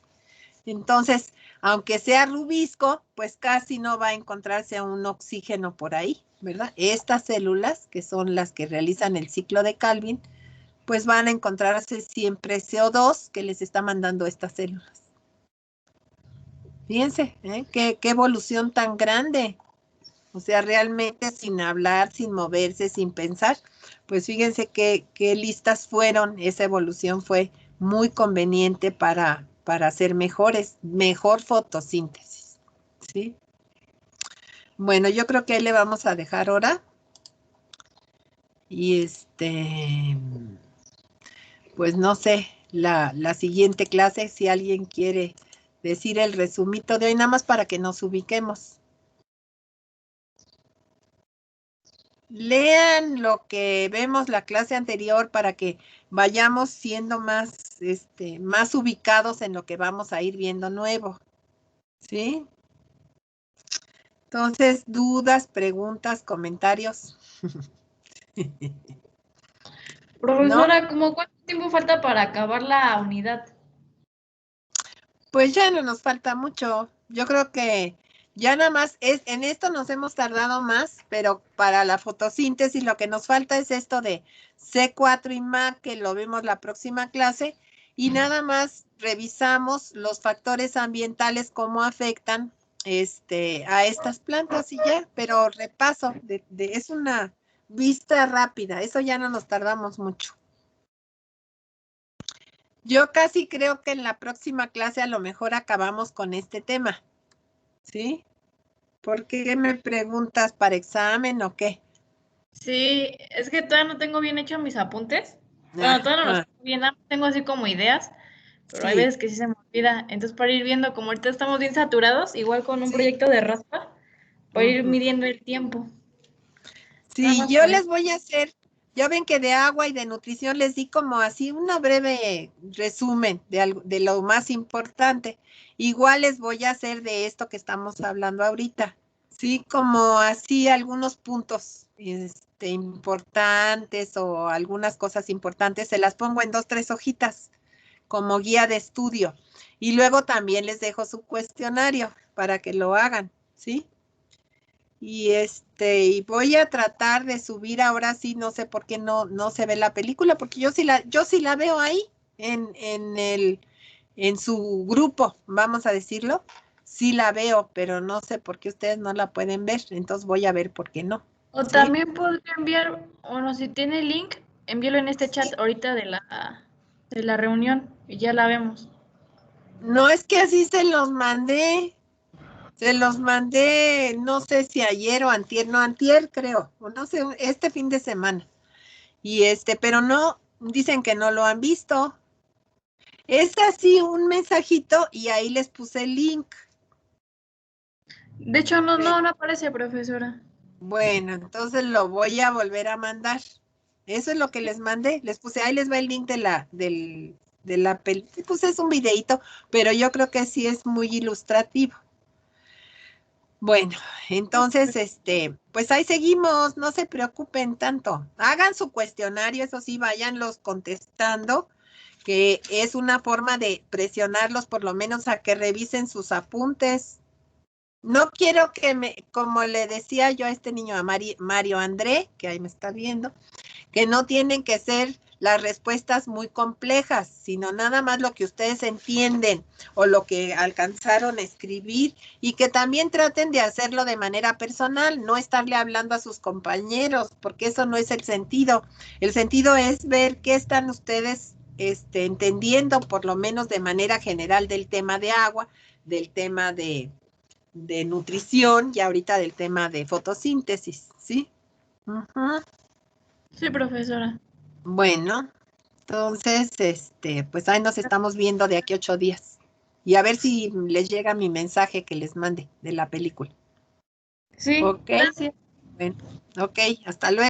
Entonces, Aunque sea rubisco, pues casi no va a encontrarse un oxígeno por ahí, ¿verdad? Estas células, que son las que realizan el ciclo de Calvin, pues van a encontrarse siempre CO2 que les está mandando estas células. Fíjense, qué evolución tan grande. O sea, realmente sin hablar, sin moverse, sin pensar, pues fíjense qué listas fueron. Esa evolución fue muy conveniente para hacer mejor fotosíntesis, ¿sí? Bueno, yo creo que ahí le vamos a dejar ahora. Y pues no sé, la siguiente clase, si alguien quiere decir el resumito de hoy, nada más para que nos ubiquemos. Lean lo que vemos la clase anterior para que vayamos siendo más ubicados en lo que vamos a ir viendo nuevo. ¿Sí? Entonces, dudas, preguntas, comentarios. Profesora, ¿cómo cuánto tiempo falta para acabar la unidad? Pues ya no nos falta mucho. Yo creo que ya nada más en esto nos hemos tardado más, pero para la fotosíntesis lo que nos falta es esto de C4 y MAC, que lo vemos la próxima clase, y nada más revisamos los factores ambientales, cómo afectan a estas plantas y ya, pero repaso, es una vista rápida, eso ya no nos tardamos mucho. Yo casi creo que en la próxima clase a lo mejor acabamos con este tema, ¿sí? ¿Por qué me preguntas para examen o qué? Sí, es que todavía no tengo bien hecho mis apuntes. Bueno, todavía no los tengo bien, tengo así como ideas, pero hay veces que sí se me olvida. Entonces, para ir viendo, como ahorita estamos bien saturados, igual con un proyecto de raspa, para ir midiendo el tiempo. Sí, yo les voy a hacer, ya ven que de agua y de nutrición les di como así una breve resumen de lo más importante. Igual les voy a hacer de esto que estamos hablando ahorita, sí, como así algunos puntos importantes o algunas cosas importantes, se las pongo en 2, 3 hojitas como guía de estudio. Y luego también les dejo su cuestionario para que lo hagan, ¿sí? Y voy a tratar de subir ahora sí, no sé por qué no se ve la película, porque yo sí la veo ahí en su grupo, vamos a decirlo. Sí la veo, pero no sé por qué ustedes no la pueden ver, entonces voy a ver por qué no. O ¿sí? también podría enviar, bueno, si tiene el link, envíalo en este chat ahorita de la reunión y ya la vemos. No, es que así se los mandé. Se los mandé, no sé si ayer o antier, no, antier creo, o no sé, este fin de semana. Y pero no, dicen que no lo han visto. Es así un mensajito y ahí les puse el link. De hecho, no aparece, profesora. Bueno, entonces lo voy a volver a mandar. Eso es lo que les mandé. Les puse, ahí les va el link de la película. Pues es un videíto, pero yo creo que sí es muy ilustrativo. Bueno, entonces, pues ahí seguimos, no se preocupen tanto. Hagan su cuestionario, eso sí, váyanlos contestando, que es una forma de presionarlos por lo menos a que revisen sus apuntes. No quiero que como le decía yo a este niño, a Mario André, que ahí me está viendo, que no tienen que ser las respuestas muy complejas, sino nada más lo que ustedes entienden o lo que alcanzaron a escribir y que también traten de hacerlo de manera personal, no estarle hablando a sus compañeros, porque eso no es el sentido. El sentido es ver qué están ustedes entendiendo, por lo menos de manera general, del tema de agua, del tema de nutrición y ahorita del tema de fotosíntesis, ¿sí? Sí, profesora. Bueno, entonces, pues ahí nos estamos viendo de aquí a 8 días. Y a ver si les llega mi mensaje que les mande de la película. Sí, ¿Ok? gracias. Bueno, ok, hasta luego.